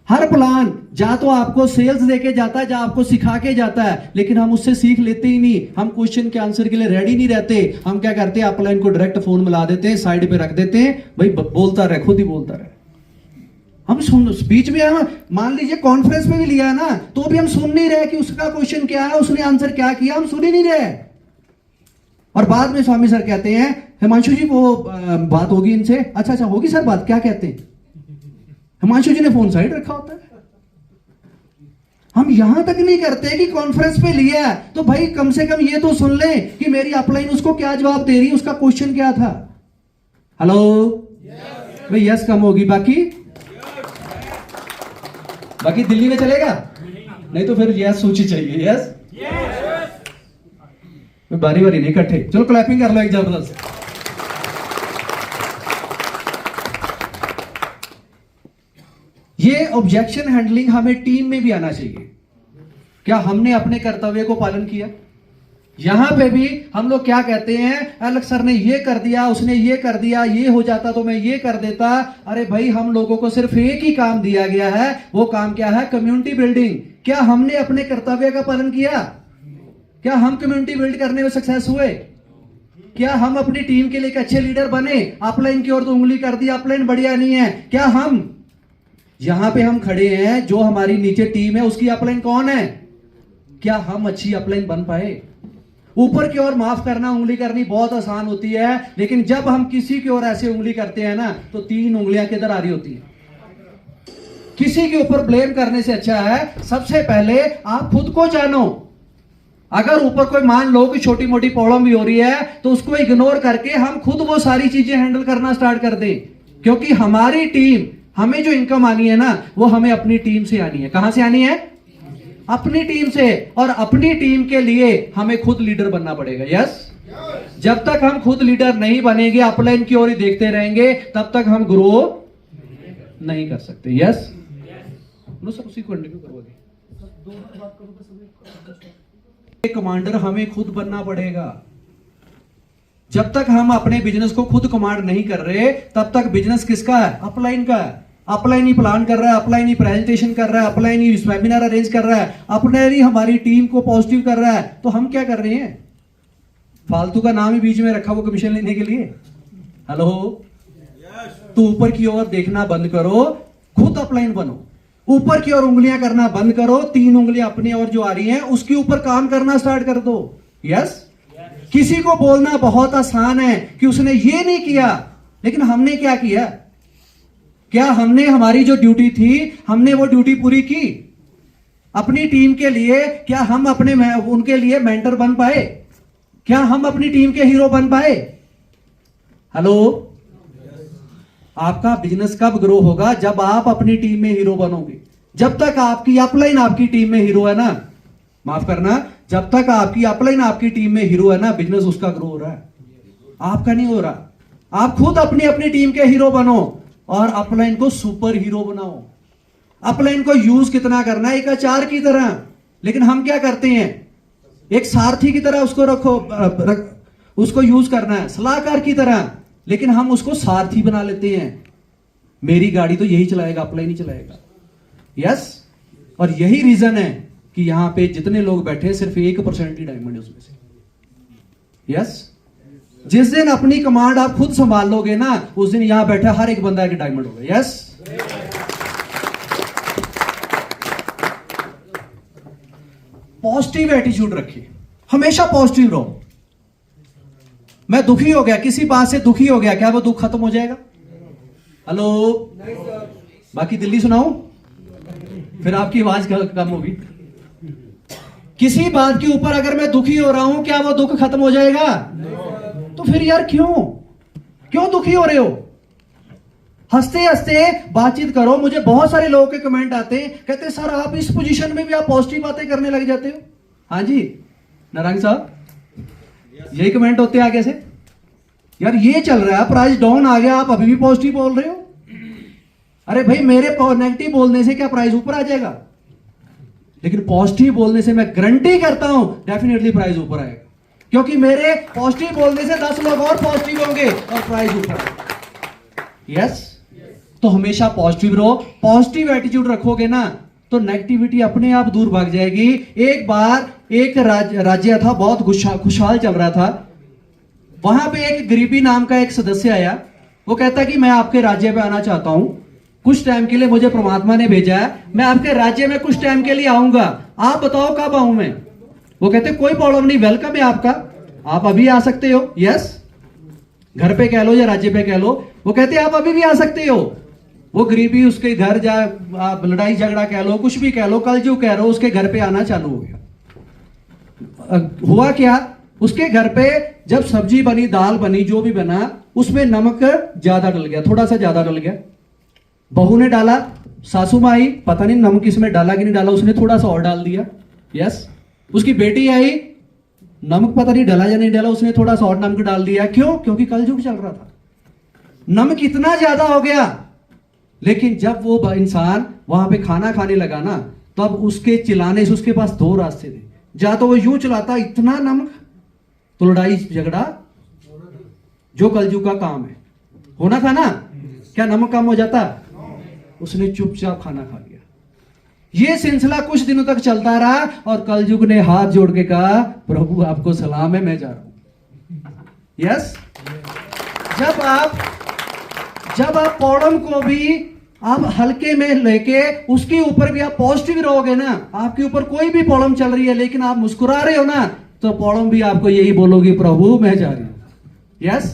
हर प्लान जा तो आपको सेल्स देके जाता है, जा आपको सिखा के जाता है, लेकिन हम उससे सीख लेते ही नहीं। हम क्वेश्चन के आंसर के लिए रेडी नहीं रहते। हम क्या करते हैं, अपलाइन को डायरेक्ट फोन मिला देते हैं, साइड पे रख देते हैं, भाई बोलता रहे, खुद ही बोलता रहे। हम सुन, स्पीच में हम मान लीजिए कॉन्फ्रेंस में भी लिया है ना, तो भी हम सुन नहीं रहे कि उसका क्वेश्चन क्या है, उसने आंसर क्या किया, हम सुन ही नहीं रहे। और बाद में स्वामी सर कहते हैं, हिमांशु जी वो बात होगी इनसे, अच्छा अच्छा होगी सर बात, क्या कहते हैं? हिमांशु जी ने फोन साइड रखा होता है। हम यहां तक नहीं करते कि कॉन्फ्रेंस पे लिया है तो भाई कम से कम ये तो सुन ले कि मेरी अपलाइन उसको क्या जवाब दे रही है, उसका क्वेश्चन क्या था। हेलो भाई, यस कम होगी, बाकी दिल्ली में चलेगा, नहीं तो फिर यस सोची चाहिए, यस बारी बारी नहीं, इकट्ठे। चलो क्लैपिंग कर लो एक जबरदस्त। ये ऑब्जेक्शन हैंडलिंग हमें टीम में भी आना चाहिए। क्या हमने अपने कर्तव्य को पालन किया? यहां पे भी हम लोग क्या कहते हैं, अलग सर ने ये कर दिया, उसने ये कर दिया, ये हो जाता तो मैं ये कर देता। अरे भाई हम लोगों को सिर्फ एक ही काम दिया गया है, वो काम क्या है? Community building. क्या हमने अपने कर्तव्य का पालन किया? क्या हम कम्युनिटी बिल्ड करने में सक्सेस हुए? क्या हम अपनी टीम के लिए एक अच्छे लीडर बने? अपलाइन की ओर तो उंगली कर दी, अपलाइन बढ़िया नहीं है। क्या हम यहां पे हम खड़े हैं, जो हमारी नीचे टीम है उसकी अपलाइन कौन है? क्या हम अच्छी अपलाइन बन पाए? ऊपर की ओर माफ करना, उंगली करनी बहुत आसान होती है, लेकिन जब हम किसी की ओर ऐसे उंगली करते हैं ना तो 3 उंगलियां किधर आ रही होती है। किसी के ऊपर ब्लेम करने से अच्छा है सबसे पहले आप खुद को जानो। अगर ऊपर कोई मान लो कि छोटी मोटी प्रॉब्लम भी हो रही है तो उसको इग्नोर करके हम खुद वो सारी चीजें हैंडल करना स्टार्ट कर दें, क्योंकि हमारी टीम, हमें जो इनकम आनी है ना वो हमें अपनी टीम से आनी है। कहां से आनी है? अपनी टीम से। और अपनी टीम के लिए हमें खुद लीडर बनना पड़ेगा, यस। जब तक हम खुद लीडर नहीं बनेंगे, अपलाइन की ओर ही देखते रहेंगे, तब तक हम ग्रो नहीं कर सकते, यस। नो सर, उसी को कंटिन्यू करोगे। कमांडर हमें खुद बनना पड़ेगा। जब तक हम अपने बिजनेस को खुद कमांड नहीं कर रहे तब तक बिजनेस किसका है? अपलाइन का है। अपलाइन ही प्लान कर रहा है, अपलाइन ही प्रेजेंटेशन कर रहा है, अपलाइन ही वेबिनार अरेंज कर रहा है, अपलाइन ही हमारी टीम को पॉजिटिव कर रहा है, तो हम क्या कर रहे हैं? फालतू का नाम ही बीच में रखा वो कमीशन लेने के लिए। हेलो, तो ऊपर की ओर देखना बंद करो, खुद अपलाइन बनो। ऊपर की ओर उंगलियां करना बंद करो, 3 उंगलियां अपनी ओर जो आ रही हैं उसके ऊपर काम करना स्टार्ट कर दो, यस। किसी को बोलना बहुत आसान है कि उसने ये नहीं किया, लेकिन हमने क्या किया? क्या हमने हमारी जो ड्यूटी थी हमने वो ड्यूटी पूरी की? अपनी टीम के लिए क्या हम अपने उनके लिए मेंटर बन पाए? क्या हम अपनी टीम के हीरो बन पाए? हेलो, आपका बिजनेस कब ग्रो होगा? जब आप अपनी टीम में हीरो बनोगे। जब तक आपकी अपलाइन आपकी टीम में हीरो है ना, माफ करना, जब तक आपकी अपलाइन आपकी टीम में हीरो है ना, बिजनेस उसका ग्रो हो रहा है, आपका नहीं हो रहा। आप खुद अपनी अपनी टीम के हीरो बनो। और अपलाइन को सुपर हीरो बनाओ। अपलाइन को यूज कितना करना है, एक अचार की तरह, लेकिन हम क्या करते हैं, एक सारथी की तरह उसको उसको यूज करना है, सलाहकार की तरह, लेकिन हम उसको सारथी बना लेते हैं। मेरी गाड़ी तो यही चलाएगा, अपलाइन ही चलाएगा। यस, और यही रीजन है कि यहां पे जितने लोग बैठे सिर्फ 1% ही डायमंड है उसमें से। यस, जिस दिन अपनी कमांड आप खुद संभाल लोगे ना, उस दिन यहां बैठा हर एक बंदा एक डायमंड होगा। यस, पॉजिटिव एटीट्यूड रखिए, हमेशा पॉजिटिव रहो। मैं दुखी हो गया, किसी बात से दुखी हो गया, क्या वो दुख खत्म हो जाएगा? हेलो, बाकी दिल्ली सुनाऊं, फिर आपकी आवाज कम होगी। किसी बात के ऊपर अगर मैं दुखी हो रहा हूं, क्या वो दुख खत्म हो जाएगा? तो फिर यार क्यों दुखी हो रहे हो? हंसते हंसते बातचीत करो। मुझे बहुत सारे लोगों के कमेंट आते हैं, कहते हैं सर आप इस पोजीशन में भी आप पॉजिटिव बातें करने लग जाते हो। हाँ जी नारायण साहब, यही कमेंट होते हैं आगे से, यार ये चल रहा है, प्राइस डाउन आ गया, आप अभी भी पॉजिटिव बोल रहे हो। अरे भाई, मेरे नेगेटिव बोलने से क्या प्राइस ऊपर आ जाएगा? लेकिन पॉजिटिव बोलने से मैं गारंटी करता हूं डेफिनेटली प्राइस ऊपर आएगा, क्योंकि मेरे पॉजिटिव बोलने से 10 लोग और पॉजिटिव होंगे और प्राइस ऊपर आएगा। यस, तो हमेशा पॉजिटिव रहो। पॉजिटिव एटीट्यूड रखोगे ना तो नेगेटिविटी अपने आप दूर भाग जाएगी। एक बार एक राज्य था, बहुत खुशहाल चल रहा था। वहां पे एक गरीबी नाम का एक सदस्य आया, वो कहता कि मैं आपके राज्य पे आना चाहता हूं, कुछ टाइम के लिए मुझे परमात्मा ने भेजा है, मैं आपके राज्य में कुछ टाइम के लिए आऊंगा, आप बताओ कब आऊं मैं? वो कहते कोई प्रॉब्लम नहीं, वेलकम है आपका, आप अभी आ सकते हो। यस, घर पे कह लो या राज्य पे कह लो, वो कहते आप अभी भी आ सकते हो। वो गरीबी उसके घर जा, आप लड़ाई झगड़ा कह लो, कुछ भी कह लो, कल जो कह रहे हो, उसके घर पे आना चालू हो गया। हुआ क्या, उसके घर पे जब सब्जी बनी, दाल बनी, जो भी बना, उसमें नमक ज्यादा डल गया, थोड़ा सा ज्यादा डल गया। बहू ने डाला, सासू माँ आई, पता नहीं नमक इसमें डाला कि नहीं डाला, उसने थोड़ा सा और डाल दिया। यस, उसकी बेटी आई, नमक पता नहीं डाला या नहीं डाला, उसने थोड़ा सा और नमक डाल दिया। क्यों? क्योंकि कलयुग चल रहा था, नमक इतना ज्यादा हो गया। लेकिन जब वो इंसान वहां पे खाना खाने लगा ना, तब उसके चिल्लाने से उसके पास दो रास्ते थे, या तो वो यूं चलाता इतना नमक तो लड़ाई झगड़ा जो कलयुग का काम है होना था ना, क्या नमक कम हो जाता? उसने चुपचाप खाना खा लिया। ये सिलसिला कुछ दिनों तक चलता रहा और कलयुग ने हाथ जोड़ के कहा प्रभु आपको सलाम है, मैं जा रहा हूं। यस, जब आप प्रॉब्लम को भी आप हल्के में लेके उसके ऊपर भी आप पॉजिटिव रहोगे ना, आपके ऊपर कोई भी प्रॉब्लम चल रही है लेकिन आप मुस्कुरा रहे हो ना, तो प्रॉब्लम भी आपको यही बोलोगी प्रभु मैं जा रही हूं। यस,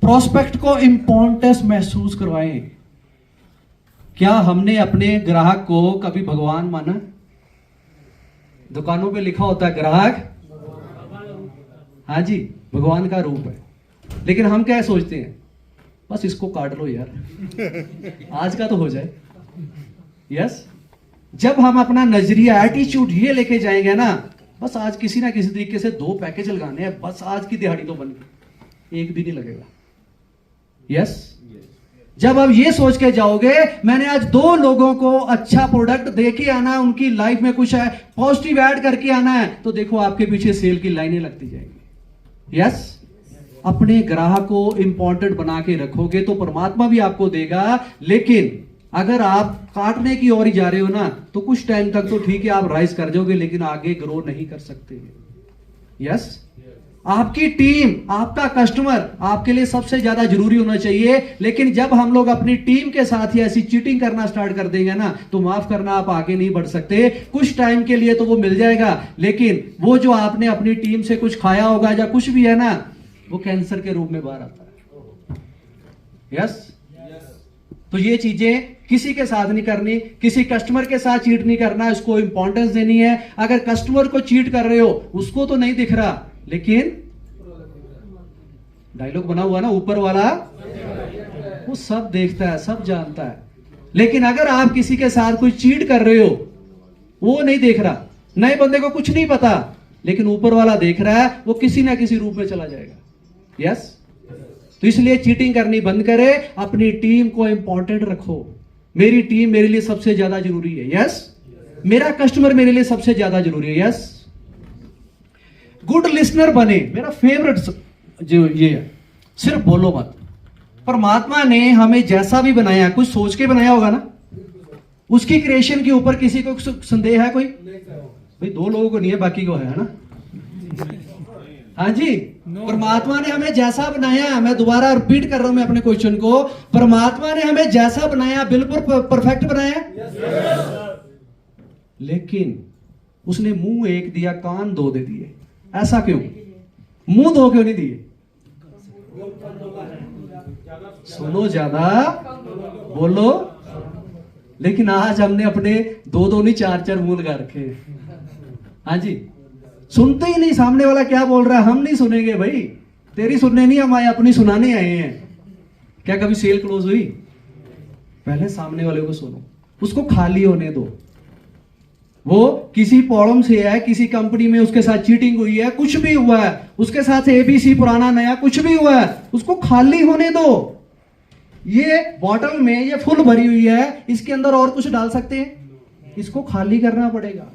प्रोस्पेक्ट को इंपॉर्टेंस महसूस करवाएं। क्या हमने अपने ग्राहक को कभी भगवान माना? दुकानों पे लिखा होता है ग्राहक, हाँ जी, भगवान का रूप है। लेकिन हम क्या सोचते हैं, बस इसको काट लो यार, आज का तो हो जाए। यस, जब हम अपना नजरिया, एटीट्यूड ये लेके जाएंगे ना, बस आज किसी ना किसी तरीके से 2 पैकेज लगाने हैं, बस आज की दिहाड़ी तो बन गई, एक भी नहीं लगेगा। यस, जब आप ये सोच के जाओगे मैंने आज 2 लोगों को अच्छा प्रोडक्ट दे के आना है, उनकी लाइफ में कुछ है पॉजिटिव ऐड करके आना है, तो देखो आपके पीछे सेल की लाइनें लगती जाएंगी। यस, अपने ग्राहक को इंपॉर्टेंट बना के रखोगे तो परमात्मा भी आपको देगा। लेकिन अगर आप काटने की ओर ही जा रहे हो ना, तो कुछ टाइम तक तो ठीक है आप राइज कर जाओगे, लेकिन आगे ग्रो नहीं कर सकते। यस, आपकी टीम, आपका कस्टमर आपके लिए सबसे ज्यादा जरूरी होना चाहिए। लेकिन जब हम लोग अपनी टीम के साथ ही ऐसी चीटिंग करना स्टार्ट कर देंगे ना, तो माफ करना आप आगे नहीं बढ़ सकते। कुछ टाइम के लिए तो वो मिल जाएगा, लेकिन वो जो आपने अपनी टीम से कुछ खाया होगा या कुछ भी है ना, वो कैंसर के रूप में बाहर आता है। यस, तो ये चीजें किसी के साथ नहीं करनी, किसी कस्टमर के साथ चीट नहीं करना, इसको इंपॉर्टेंस देनी है। अगर कस्टमर को चीट कर रहे हो, उसको तो नहीं दिख रहा, लेकिन डायलॉग बना हुआ ना, ऊपर वाला वो सब देखता है, सब जानता है। लेकिन अगर आप किसी के साथ कोई चीट कर रहे हो, वो नहीं देख रहा, नए बंदे को कुछ नहीं पता, लेकिन ऊपर वाला देख रहा है, वो किसी ना किसी रूप में चला जाएगा। यस, तो इसलिए चीटिंग करनी बंद करे, अपनी टीम को इंपॉर्टेंट रखो। मेरी टीम मेरे लिए सबसे ज्यादा जरूरी है, यस। मेरा कस्टमर मेरे लिए सबसे ज्यादा जरूरी है, यस। गुड लिसनर बने, मेरा फेवरेट जो ये है, सिर्फ बोलो मत। परमात्मा ने हमें जैसा भी बनाया, कुछ सोच के बनाया होगा ना। उसकी क्रिएशन के ऊपर किसी को संदेह है कोई? भाई 2 लोगों को नहीं है, बाकी को है ना। हाँ जी, परमात्मा ने हमें जैसा बनाया, मैं दोबारा रिपीट कर रहा हूं मैं अपने क्वेश्चन को, परमात्मा ने हमें जैसा बनाया बिल्कुल परफेक्ट बनाया, लेकिन उसने मुंह एक दिया, कान 2 दे दिए। ऐसा क्यों? मुंह 2 क्यों नहीं दिए? सुनो ज्यादा, बोलो। लेकिन आज हमने अपने 2 नहीं 4 मुंह लगा रखे। हाँ जी, सुनते ही नहीं, सामने वाला क्या बोल रहा है हम नहीं सुनेंगे। भाई तेरी सुनने नहीं हम आए, अपनी सुनाने आए हैं। क्या कभी सेल क्लोज हुई? पहले सामने वाले को सुनो, उसको खाली होने दो। वो किसी प्रॉब्लम से है, किसी कंपनी में उसके साथ चीटिंग हुई है, कुछ भी हुआ है, उसके साथ एबीसी पुराना नया कुछ भी हुआ है, उसको खाली होने दो। ये बॉटल में ये फुल भरी हुई है, इसके अंदर और कुछ डाल सकते हैं? इसको खाली करना पड़ेगा।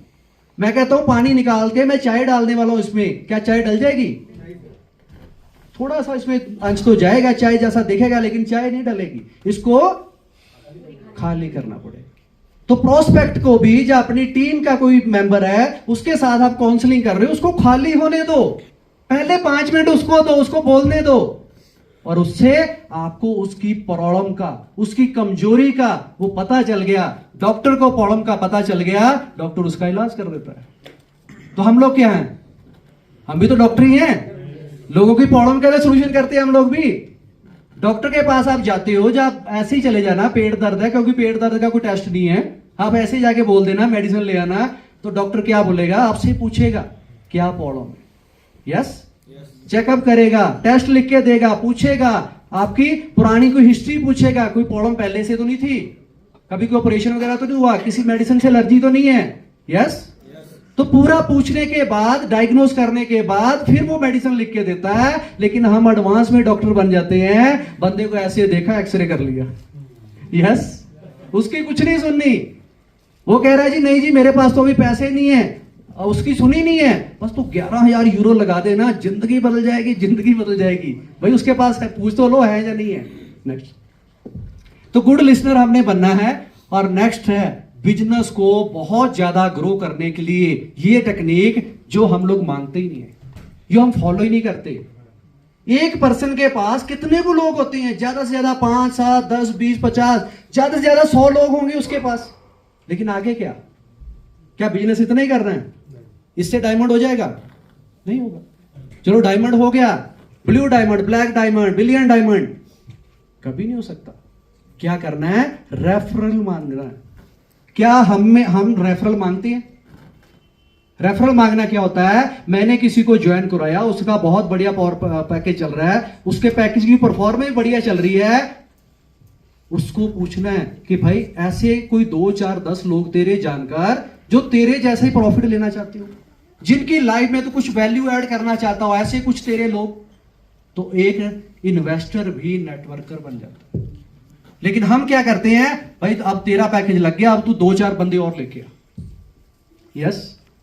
मैं कहता हूं पानी निकाल के मैं चाय डालने वाला हूं इसमें, क्या चाय डल जाएगी? थोड़ा सा इसमें अंश तो जाएगा, चाय जैसा दिखेगा, लेकिन चाय नहीं डलेगी। इसको खाली करना पड़ेगा। तो प्रोस्पेक्ट को भी, जो अपनी टीम का कोई मेंबर है उसके साथ आप काउंसलिंग कर रहे हो, उसको खाली होने दो। पहले 5 मिनट उसको दो, उसको बोलने दो, और उससे आपको उसकी प्रॉब्लम का, उसकी कमजोरी का वो पता चल गया। डॉक्टर को प्रॉब्लम का पता चल गया, डॉक्टर उसका इलाज कर देता है। तो हम लोग क्या हैं? हम भी तो डॉक्टर ही हैं। लोगों की प्रॉब्लम का सोल्यूशन करते हैं हम लोग भी। डॉक्टर के पास आप जाते हो, जब ऐसे ही चले जाना, पेट दर्द है, क्योंकि पेट दर्द का कोई टेस्ट नहीं है, आप ऐसे ही जाके बोल देना मेडिसिन ले आना, तो डॉक्टर क्या बोलेगा? आपसे पूछेगा क्या प्रॉब्लम है, यस। चेकअप करेगा, टेस्ट लिख के देगा, पूछेगा, आपकी पुरानी कोई हिस्ट्री पूछेगा, कोई प्रॉब्लम पहले से तो नहीं थी, कभी कोई ऑपरेशन वगैरह तो नहीं हुआ, किसी मेडिसिन से एलर्जी तो नहीं है, यस। तो पूरा पूछने के बाद, डायग्नोज करने के बाद फिर वो मेडिसिन लिख के देता है। लेकिन हम एडवांस में डॉक्टर बन जाते हैं, बंदे को ऐसे देखा, एक्सरे कर लिया, यस, उसकी कुछ नहीं सुननी। वो कह रहा है जी नहीं जी मेरे पास तो अभी पैसे नहीं है, उसकी सुनी नहीं है, बस तो 11,000 यूरो लगा देना, जिंदगी बदल जाएगी, जिंदगी बदल जाएगी। भाई उसके पास है, पूछ तो लो है या नहीं है। नेक्स्ट, तो गुड लिसनर हमने बनना है। और नेक्स्ट है बिजनेस को बहुत ज्यादा ग्रो करने के लिए ये टेक्निक जो हम लोग मानते ही नहीं है, जो हम फॉलो ही नहीं करते। एक पर्सन के पास कितने को लोग होते हैं? ज्यादा से ज्यादा 5, 7, 10, 20, 50, ज्यादा से ज्यादा 100 लोग होंगे उसके पास। लेकिन आगे क्या? क्या बिजनेस इतना ही कर रहे हैं? इससे डायमंड हो जाएगा? नहीं होगा। चलो डायमंड हो गया, blue diamond, black diamond, billion diamond, कभी नहीं हो सकता। क्या करना है? रेफरल मांगना है। क्या हम रेफरल मांगते हैं? रेफरल मांगना क्या होता है? मैंने किसी को ज्वाइन कराया, उसका बहुत बढ़िया पैकेज चल रहा है, उसके पैकेज की परफॉर्मेंस बढ़िया चल रही है, उसको पूछना है कि भाई ऐसे कोई 2, 4, 10 लोग तेरे जानकार जो तेरे जैसे ही प्रॉफिट लेना चाहते हो, जिनकी लाइफ में तो कुछ वैल्यू ऐड करना चाहता हो, ऐसे कुछ तेरे लोग, तो एक इन्वेस्टर भी नेटवर्कर बन जाता है। लेकिन हम क्या करते हैं? भाई अब तेरा पैकेज लग गया, अब तू 2, 4 बंदे और लेके आ, यस।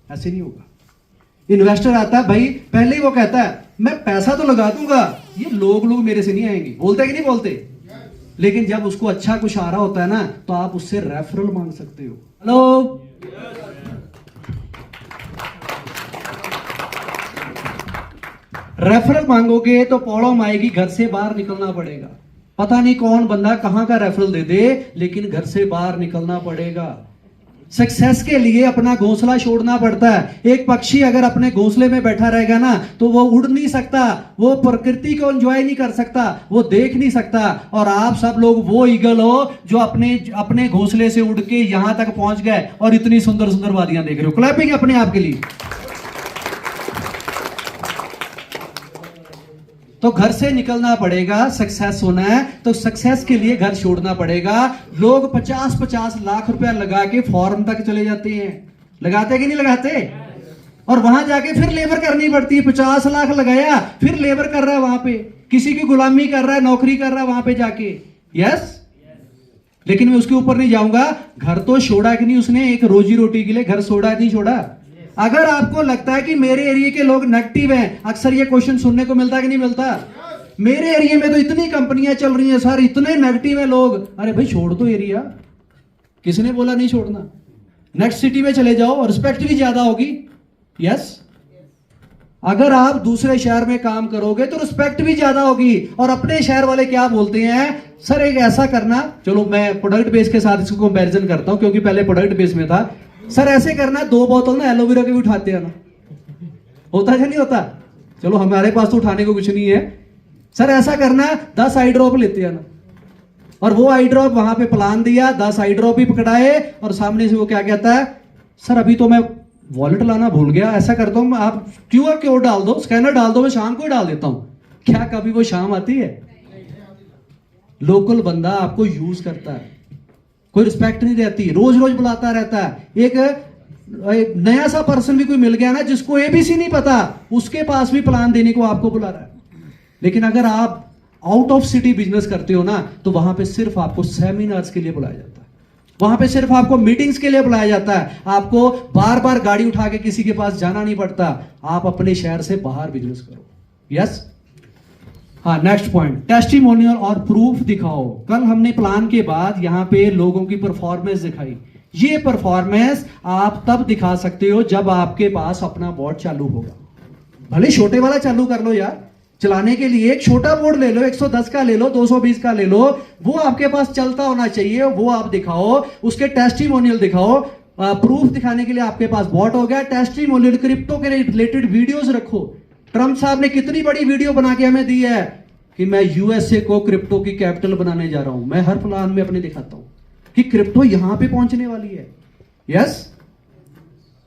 ऐसे नहीं होगा। इन्वेस्टर आता है भाई, पहले ही वो कहता है मैं पैसा तो लगा दूंगा, ये लोग मेरे से नहीं आएंगे। बोलते कि नहीं बोलते? लेकिन जब उसको अच्छा कुछ आ रहा होता है ना, तो आप उससे रेफरल मांग सकते हो। हेलो, रेफरल मांगोगे तो प्रॉब्लम आएगी, घर से बाहर निकलना पड़ेगा। पता नहीं कौन बंदा कहां का रेफरल दे दे, लेकिन घर से बाहर निकलना पड़ेगा। सक्सेस के लिए अपना घोंसला छोड़ना पड़ता है। एक पक्षी अगर अपने घोंसले में बैठा रहेगा ना, तो वो उड़ नहीं सकता, वो प्रकृति को एंजॉय नहीं कर सकता, वो देख नहीं सकता। और आप सब लोग वो ईगल हो जो अपने घोंसले से उड़ के यहां तक पहुंच गए और इतनी सुंदर सुंदर वादियां देख रहे हो। क्लैपिंग अपने आप के लिए। तो घर से निकलना पड़ेगा, सक्सेस होना है तो सक्सेस के लिए घर छोड़ना पड़ेगा। लोग 50-50 लाख रुपया लगा के फॉर्म तक चले जाते हैं, लगाते कि नहीं लगाते? और वहां जाके फिर लेबर करनी पड़ती है। 50 लाख लगाया, फिर लेबर कर रहा है वहां पे। किसी की गुलामी कर रहा है, नौकरी कर रहा है वहां पे जाके, यस। लेकिन मैं उसके ऊपर नहीं जाऊंगा। घर तो छोड़ा कि नहीं उसने, एक रोजी रोटी के लिए घर छोड़ा नहीं छोड़ा। अगर आपको लगता है कि मेरे एरिया के लोग नेगेटिव हैं, अक्सर ये क्वेश्चन सुनने को मिलता है कि नहीं मिलता, मेरे एरिया में तो इतनी कंपनियां चल रही हैं सर, इतने नेगेटिव है लोग। अरे भाई छोड़ दो एरिया, किसने बोला नहीं छोड़ना। नेक्स्ट सिटी में चले जाओ, रिस्पेक्ट भी ज्यादा होगी, यस। अगर आप दूसरे शहर में काम करोगे तो रिस्पेक्ट भी ज्यादा होगी। और अपने शहर वाले क्या बोलते हैं, सर एक ऐसा करना, चलो मैं प्रोडक्ट बेस के साथ इसको कंपैरिजन करता हूं क्योंकि पहले प्रोडक्ट बेस में था। सर ऐसे करना, 2 बोतल ना एलोवेरा के भी उठाते हैं ना, होता है नहीं होता। चलो हमारे पास तो उठाने को कुछ नहीं है। सर ऐसा करना, 10 आई ड्रॉप लेते हैं ना, और वो आई ड्रॉप वहां पे प्लान दिया, 10 आई ड्रॉप भी पकड़ाए, और सामने से वो क्या कहता है, सर अभी तो मैं वॉलेट लाना भूल गया, ऐसा करता हूं आप क्यूआर कोड डाल दो, स्कैनर डाल दो, मैं शाम को ही डाल देता हूं। क्या कभी वो शाम आती है? लोकल बंदा आपको यूज करता है, कोई रिस्पेक्ट नहीं रहती, रोज रोज बुलाता रहता है। एक नया सा पर्सन भी कोई मिल गया ना जिसको एबीसी नहीं पता, उसके पास भी प्लान देने को आपको बुला रहा है। लेकिन अगर आप आउट ऑफ सिटी बिजनेस करते हो ना, तो वहां पे सिर्फ आपको सेमिनार्स के लिए बुलाया जाता है, वहां पे सिर्फ आपको मीटिंग्स के लिए बुलाया जाता है। आपको बार बार गाड़ी उठा के किसी के पास जाना नहीं पड़ता। आप अपने शहर से बाहर बिजनेस करो, यस। हाँ, नेक्स्ट पॉइंट, टेस्टिमोनियल और प्रूफ दिखाओ। कल हमने प्लान के बाद यहां पे लोगों की परफॉर्मेंस दिखाई। ये परफॉर्मेंस आप तब दिखा सकते हो जब आपके पास अपना बोर्ड चालू होगा। भले छोटे वाला चालू कर लो यार, चलाने के लिए एक छोटा बोर्ड ले लो, 110 का ले लो, 220 का ले लो, वो आपके पास चलता होना चाहिए, वो आप दिखाओ, उसके टेस्टिमोनियल दिखाओ। प्रूफ दिखाने के लिए आपके पास बॉट हो गया। टेस्टिमोनियल, क्रिप्टो के रिलेटेड वीडियोस रखो। ट्रंप साहब ने कितनी बड़ी वीडियो बना के हमें दी है कि मैं यूएसए को क्रिप्टो की कैपिटल बनाने जा रहा हूं। मैं हर प्लान में अपने दिखाता हूं कि क्रिप्टो यहां पे पहुंचने वाली है, यस।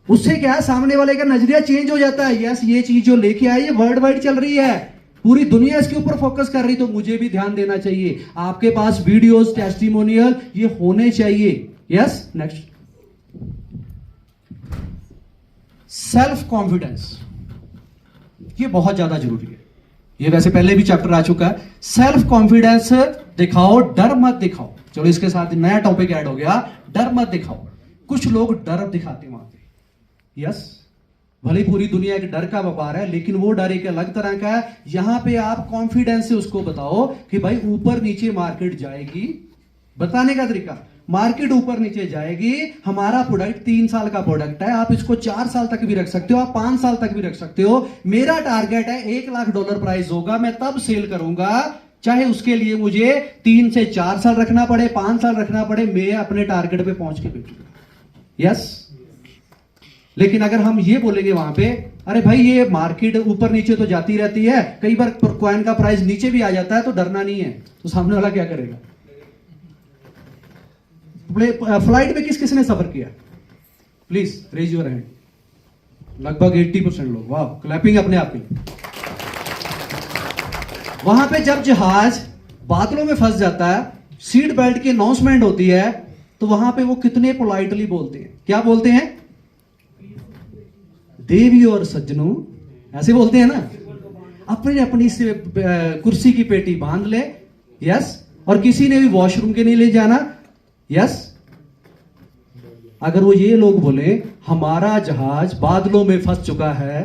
उससे क्या है, सामने वाले का नजरिया चेंज हो जाता है, यस ये चीज जो लेके आई है वर्ल्ड वाइड चल रही है, पूरी दुनिया इसके ऊपर फोकस कर रही, तो मुझे भी ध्यान देना चाहिए। आपके पास वीडियोस, टेस्टिमोनियल ये होने चाहिए, यस। नेक्स्ट, सेल्फ कॉन्फिडेंस, ये बहुत ज्यादा जरूरी है। ये वैसे पहले भी चैप्टर आ चुका है। सेल्फ कॉन्फिडेंस दिखाओ, डर मत दिखाओ। चलो इसके साथ नया टॉपिक ऐड हो गया, डर मत दिखाओ। कुछ लोग डर दिखाते वहां पे, यस। भले पूरी दुनिया एक डर का व्यापार है, लेकिन वो डर एक अलग तरह का है। यहां पे आप कॉन्फिडेंस से उसको बताओ कि भाई ऊपर नीचे मार्केट जाएगी। बताने का तरीका, मार्केट ऊपर नीचे जाएगी, हमारा प्रोडक्ट 3 साल का प्रोडक्ट है, आप इसको 4 साल तक भी रख सकते हो, आप 5 साल तक भी रख सकते हो। मेरा टारगेट है $1 लाख प्राइस होगा, मैं तब सेल करूंगा, चाहे उसके लिए मुझे 3 से 4 साल रखना पड़े, 5 साल रखना पड़े, मैं अपने टारगेट पे पहुंच के बेचूंगा, यस। लेकिन अगर हम ये बोलेंगे वहां पे, अरे भाई ये मार्केट ऊपर नीचे तो जाती रहती है, कई बार कॉइन का प्राइस नीचे भी आ जाता है, तो डरना नहीं है, तो सामने वाला क्या करेगा? फ्लाइट में किस किस ने सफर किया? Please raise your hand. लगभग 80% लोग, वाह, क्लैपिंग अपने आप के। वहां पे जब जहाज बादलों में फंस जाता है, सीट बेल्ट की अनाउंसमेंट होती है, तो वहां पे वो कितने पोलाइटली बोलते हैं, क्या बोलते हैं? देवी और सज्जनों, ऐसे बोलते हैं ना। अपनी अपनी से कुर्सी की पेटी बांध ले, यस। और किसी ने भी वॉशरूम के नहीं ले जाना, यस। अगर वो ये लोग बोले हमारा जहाज बादलों में फंस चुका है,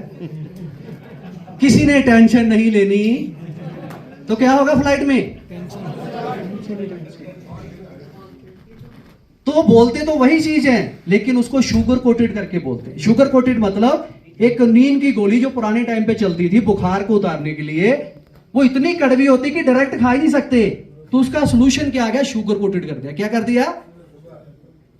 किसी ने टेंशन नहीं लेनी, तो क्या होगा फ्लाइट में? तो बोलते तो वही चीज है, लेकिन उसको शुगर कोटेड करके बोलते हैं। शुगर कोटेड मतलब एक नींद की गोली जो पुराने टाइम पे चलती थी बुखार को उतारने के लिए, वो इतनी कड़वी होती कि डायरेक्ट खा ही नहीं सकते, तो उसका सोल्यूशन क्या आ गया? शुगर कोटेड कर दिया। क्या कर दिया?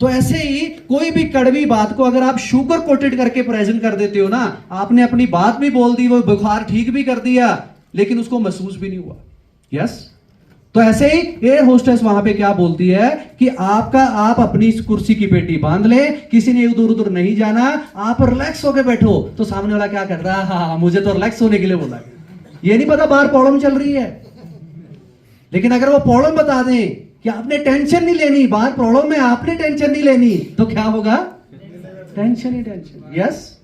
तो ऐसे ही कोई भी कड़वी बात को अगर आप शुगर कोटेड करके प्रेजेंट कर देते हो ना, आपने अपनी बात भी बोल दी, वो बुखार ठीक भी कर दिया, लेकिन उसको महसूस भी नहीं हुआ, यस। तो ऐसे ही एयर होस्टेस वहां पे क्या बोलती है कि आप अपनी कुर्सी की पेटी बांध ले, किसी ने इधर उधर नहीं जाना, आप रिलैक्स होके बैठो। तो सामने वाला क्या कर रहा है? हाँ, मुझे तो रिलैक्स होने के लिए बोला, ये नहीं पता बाहर प्रॉब्लम चल रही है। लेकिन अगर वो प्रॉब्लम बता दें कि आपने टेंशन नहीं लेनी, बाहर प्रॉब्लम है, आपने टेंशन नहीं लेनी, तो क्या होगा? टेंशन ही टेंशन, यस।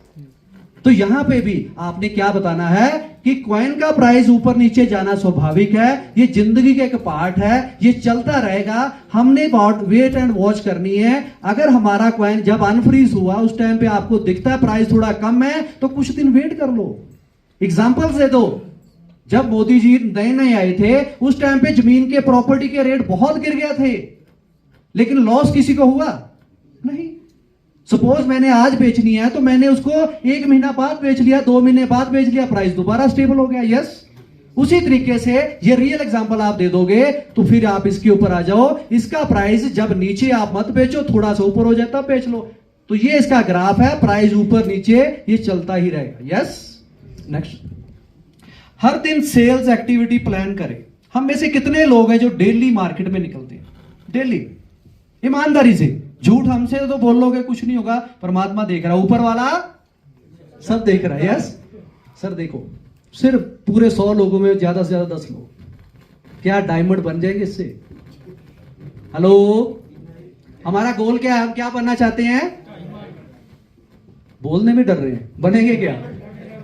तो यहां पे भी आपने क्या बताना है कि कॉइन का प्राइस ऊपर नीचे जाना स्वाभाविक है, ये जिंदगी का एक पार्ट है, ये चलता रहेगा। हमने वेट एंड वॉच करनी है। अगर हमारा कॉइन जब अनफ्रीज हुआ उस टाइम पे आपको दिखता है प्राइस थोड़ा कम है, तो कुछ दिन वेट कर लो। एग्जांपल्स दे दो, जब मोदी जी नए नए आए थे उस टाइम पे जमीन के प्रॉपर्टी के रेट बहुत गिर गए थे, लेकिन लॉस किसी को हुआ नहीं। सपोज मैंने आज बेचनी है तो मैंने उसको 1 महीना बाद बेच लिया, 2 महीने बाद बेच लिया, प्राइस दोबारा स्टेबल हो गया। यस, उसी तरीके से ये रियल एग्जांपल आप दे दोगे तो फिर आप इसके ऊपर आ जाओ। इसका प्राइस जब नीचे आप मत बेचो, थोड़ा सा ऊपर हो जाए तब बेच लो। तो ये इसका ग्राफ है, प्राइस ऊपर नीचे ये चलता ही रहेगा। यस, नेक्स्ट, हर दिन सेल्स एक्टिविटी प्लान करें। हम में से कितने लोग हैं जो डेली मार्केट में निकलते हैं? डेली ईमानदारी से, झूठ हमसे तो बोल लोगे कुछ नहीं होगा, परमात्मा देख रहा है, ऊपर वाला सब देख रहा है। यस सर, देखो सिर्फ पूरे 100 लोगों में ज्यादा से ज्यादा 10 लोग क्या डायमंड बन जाएंगे इससे? हेलो, हमारा गोल क्या है? हम क्या बनना चाहते हैं? बोलने में डर रहे हैं, बनेंगे क्या?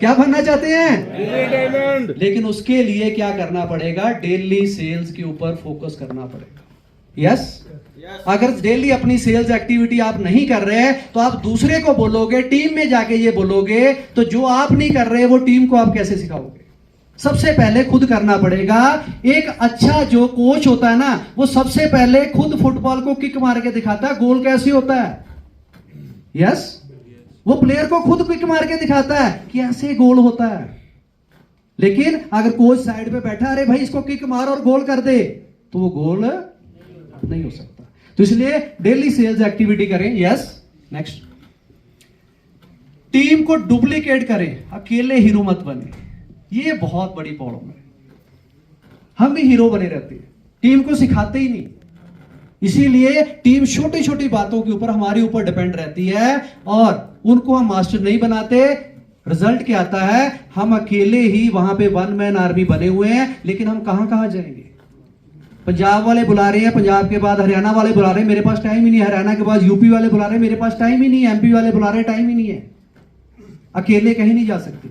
क्या बनना चाहते हैं? लेकिन उसके लिए क्या करना पड़ेगा? डेली सेल्स के ऊपर फोकस करना पड़ेगा। यस, अगर डेली अपनी सेल्स एक्टिविटी आप नहीं कर रहे हैं तो आप दूसरे को बोलोगे, टीम में जाके ये बोलोगे, तो जो आप नहीं कर रहे वो टीम को आप कैसे सिखाओगे? सबसे पहले खुद करना पड़ेगा। एक अच्छा जो कोच होता है ना, वो सबसे पहले खुद फुटबॉल को किक मार के दिखाता है गोल कैसे होता है। यस, वो प्लेयर को खुद किक मार के दिखाता है कि ऐसे गोल होता है। लेकिन अगर कोच साइड पे बैठा, अरे भाई इसको किक मार और गोल कर दे, तो वो गोल नहीं हो सकता। तो इसलिए डेली सेल्स एक्टिविटी करें। यस, नेक्स्ट, टीम को डुप्लीकेट करें, अकेले हीरो मत बने। ये बहुत बड़ी प्रॉब्लम है। हम भी हीरो बने रहते हैं, टीम को सिखाते ही नहीं। इसीलिए टीम छोटी छोटी बातों के ऊपर हमारे ऊपर डिपेंड रहती है और उनको हम मास्टर नहीं बनाते। रिजल्ट क्या आता है? हम अकेले ही वहां पे 1 मैन आर्मी बने हुए हैं, लेकिन हम कहां कहां जाएंगे? पंजाब वाले बुला रहे हैं, पंजाब के बाद हरियाणा वाले बुला रहे हैं, मेरे पास टाइम ही नहीं है। हरियाणा के बाद यूपी वाले बुला रहे हैं, मेरे पास टाइम ही नहीं है। एमपी वाले बुला रहे हैं, टाइम ही नहीं है। अकेले कहीं नहीं जा सकते।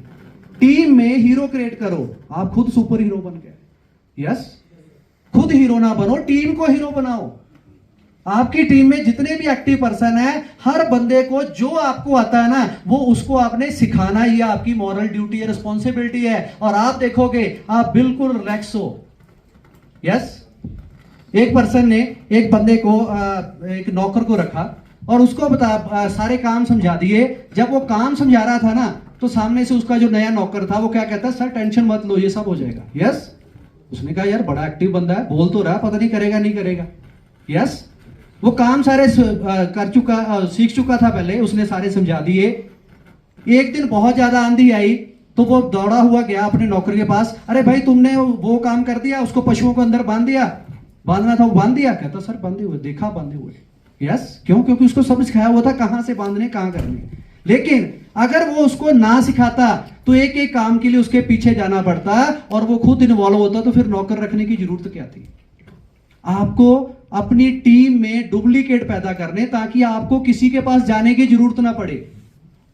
टीम में हीरो क्रिएट करो। आप खुद सुपर हीरो बन गए। यस, खुद हीरो ना बनो, टीम को हीरो बनाओ। आपकी टीम में जितने भी एक्टिव पर्सन है, हर बंदे को जो आपको आता है ना, वो उसको आपने सिखाना, ये आपकी मॉरल ड्यूटी है, रिस्पॉन्सिबिलिटी है। और आप देखोगे आप बिल्कुल रिलैक्स हो। यस, एक पर्सन ने एक बंदे को एक नौकर को रखा और उसको सारे काम समझा दिए। जब वो काम समझा रहा था ना, तो सामने से उसका जो नया नौकर था वो क्या कहता, सर टेंशन मत लो, ये सब हो जाएगा। यस, उसने कहा यार बड़ा एक्टिव बंदा है, बोल तो रहा, पता नहीं करेगा नहीं करेगा। यस, वो काम सारे सीख चुका था पहले, उसने सारे समझा दिए। एक दिन बहुत ज्यादा आंधी आई तो वो दौड़ा हुआ गया अपने नौकर के पास, अरे भाई तुमने वो काम कर दिया, उसको पशुओं को अंदर बांध दिया, बांधना था वो बांध दिया? कहता सर बांधे हुए, देखा बांधे हुए। यस, क्यों? क्योंकि उसको सब सिखाया हुआ था कहां से बांधने कहां करने। लेकिन अगर वो उसको ना सिखाता तो एक एक काम के लिए उसके पीछे जाना पड़ता और वो खुद इन्वॉल्व होता, तो फिर नौकर रखने की जरूरत क्या थी? आपको अपनी टीम में डुप्लीकेट पैदा करने, ताकि आपको किसी के पास जाने की जरूरत ना पड़े।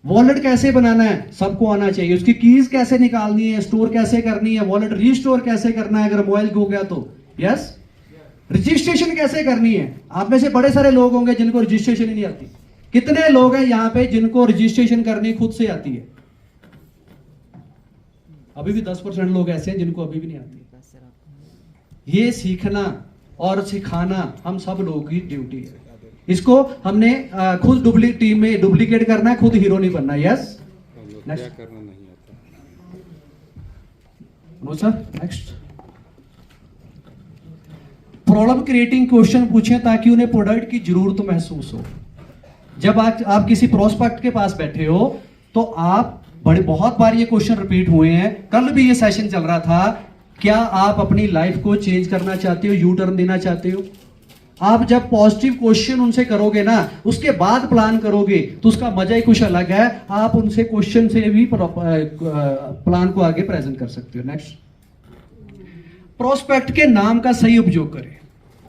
वॉलेट कैसे बनाना है सबको आना चाहिए, उसकी कीज कैसे निकालनी है, स्टोर कैसे करनी है, वॉलेट रीस्टोर कैसे करना है अगर मोबाइल खो गया तो। यस, रजिस्ट्रेशन कैसे करनी है। आप में से बड़े सारे लोग होंगे जिनको रजिस्ट्रेशन ही नहीं आती। कितने लोग हैं यहां पे जिनको रजिस्ट्रेशन करनी खुद से आती है? अभी भी 10% लोग ऐसे हैं जिनको अभी भी नहीं आती। ये सीखना और सिखाना हम सब लोगों की ड्यूटी है। इसको हमने खुद टीम में डुप्लीकेट करना है, खुद हीरो नहीं बनना। यस, नेक्स्ट करना नहीं आता। Sir next, problem creating question पूछें ताकि उन्हें प्रोडक्ट की जरूरत महसूस हो। जब आप किसी प्रोस्पेक्ट के पास बैठे हो तो आप बहुत बार ये क्वेश्चन रिपीट हुए हैं, कल भी ये सेशन चल रहा था, क्या आप अपनी लाइफ को चेंज करना चाहते हो, यू टर्न देना चाहते हो? आप जब पॉजिटिव क्वेश्चन उनसे करोगे ना, उसके बाद प्लान करोगे तो उसका मजा ही कुछ अलग है। आप उनसे क्वेश्चन से भी प्लान को आगे प्रेजेंट कर सकते हो। नेक्स्ट, प्रोस्पेक्ट के नाम का सही उपयोग करें।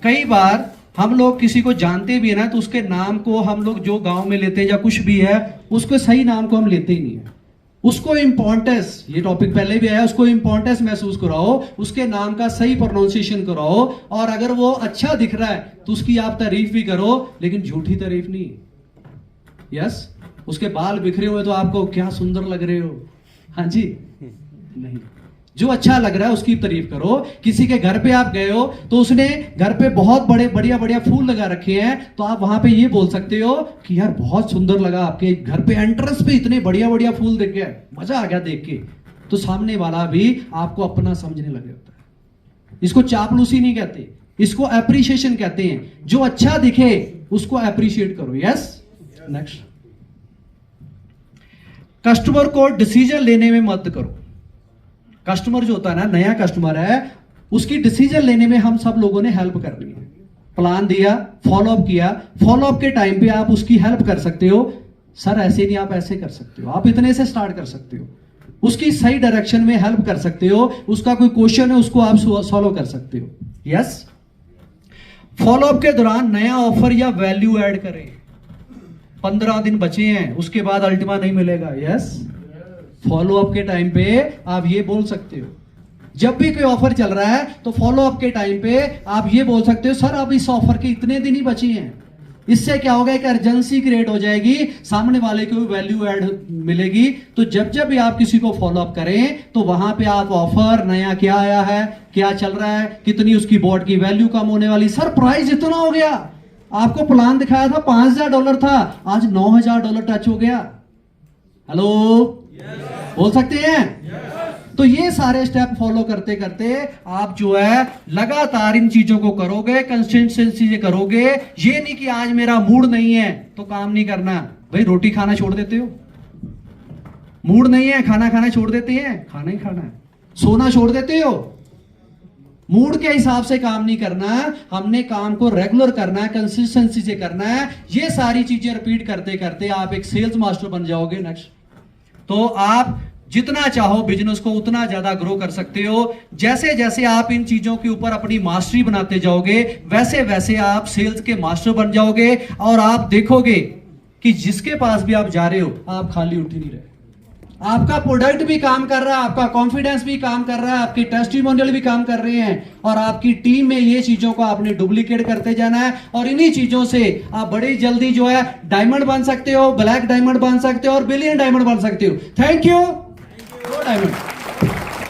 कई बार हम लोग किसी को जानते भी है ना, तो उसके नाम को हम लोग जो गांव में लेते हैं या कुछ भी है, उसके सही नाम को हम लेते ही नहीं है। उसको इम्पोर्टेंस, ये टॉपिक पहले भी आया, उसको इम्पोर्टेंस महसूस कराओ, उसके नाम का सही प्रोनाउंसिएशन कराओ, और अगर वो अच्छा दिख रहा है तो उसकी आप तारीफ भी करो, लेकिन झूठी तारीफ नहीं। यस, उसके बाल बिखरे हुए तो आपको क्या सुंदर लग रहे हो, हाँ जी, नहीं, जो अच्छा लग रहा है उसकी तारीफ करो। किसी के घर पे आप गए हो तो उसने घर पे बहुत बड़े बढ़िया बढ़िया फूल लगा रखे हैं, तो आप वहां पे ये बोल सकते हो कि यार बहुत सुंदर लगा, आपके घर पे एंट्रेंस पे इतने बढ़िया बढ़िया फूल दिख गए, मजा आ गया देख के। तो सामने वाला भी आपको अपना समझने लगे होता है। इसको चापलूसी नहीं कहते, इसको एप्रिसिएशन कहते हैं। जो अच्छा दिखे उसको एप्रिशिएट करो। यस, नेक्स्ट, कस्टमर को डिसीजन लेने में मदद करो। कस्टमर जो होता है ना, नया कस्टमर है, उसकी डिसीजन लेने में हम सब लोगों ने हेल्प करनी है। प्लान दिया, फॉलोअप किया, फॉलोअप के टाइम पे आप उसकी हेल्प कर सकते हो। सर ऐसे नहीं, आप ऐसे कर सकते हो, आप इतने से स्टार्ट कर सकते हो, उसकी सही डायरेक्शन में हेल्प कर सकते हो। उसका कोई क्वेश्चन है उसको आप सॉल्व कर सकते हो। यस, फॉलोअप के दौरान नया ऑफर या वैल्यू ऐड करें। 15 दिन बचे हैं, उसके बाद अल्टीमा नहीं मिलेगा। यस, फॉलोअप के टाइम पे आप ये बोल सकते हो। जब भी कोई ऑफर चल रहा है तो फॉलोअप के टाइम पे आप ये बोल सकते हो, सर अब इस ऑफर के इतने दिन ही बचे हैं। इससे क्या होगा, एक अर्जेंसी क्रिएट हो जाएगी, सामने वाले को वैल्यू ऐड मिलेगी। तो जब जब भी आप किसी को फॉलोअप करें तो वहां पे आप ऑफर, नया क्या आया है, क्या चल रहा है, कितनी उसकी बोर्ड की वैल्यू कम होने वाली, सर प्राइस इतना हो गया, आपको प्लान दिखाया था $5000 था, आज $9000 टच हो गया। हेलो, बोल सकते हैं? तो ये सारे स्टेप फॉलो करते करते आप जो है लगातार इन चीजों को करोगे, कंसिस्टेंसी से करोगे। ये नहीं कि आज मेरा मूड नहीं है तो काम नहीं करना। भाई रोटी खाना छोड़ देते हो? मूड नहीं है, खाना खाना छोड़ देते हैं? खाना ही खाना है। सोना छोड़ देते हो? मूड के हिसाब से काम नहीं करना, हमने काम को रेगुलर करना है, कंसिस्टेंसी से करना है। ये सारी चीजें रिपीट करते करते आप एक सेल्स मास्टर बन जाओगे। नेक्स्ट, तो आप जितना चाहो बिजनेस को उतना ज्यादा ग्रो कर सकते हो। जैसे जैसे आप इन चीजों के ऊपर अपनी मास्टरी बनाते जाओगे, वैसे वैसे आप सेल्स के मास्टर बन जाओगे। और आप देखोगे कि जिसके पास भी आप जा रहे हो, आप खाली उठ ही नहीं रहे। आपका प्रोडक्ट भी काम कर रहा है, आपका कॉन्फिडेंस भी काम कर रहा है, आपकी टेस्टिमोनियल भी काम कर रहे हैं, और आपकी टीम में ये चीजों को आपने डुप्लीकेट करते जाना है। और इन्हीं चीजों से आप बड़ी जल्दी जो है डायमंड बन सकते हो, ब्लैक डायमंड बन सकते हो और बिलियन डायमंड बन सकते हो। Thank you. डायमंड।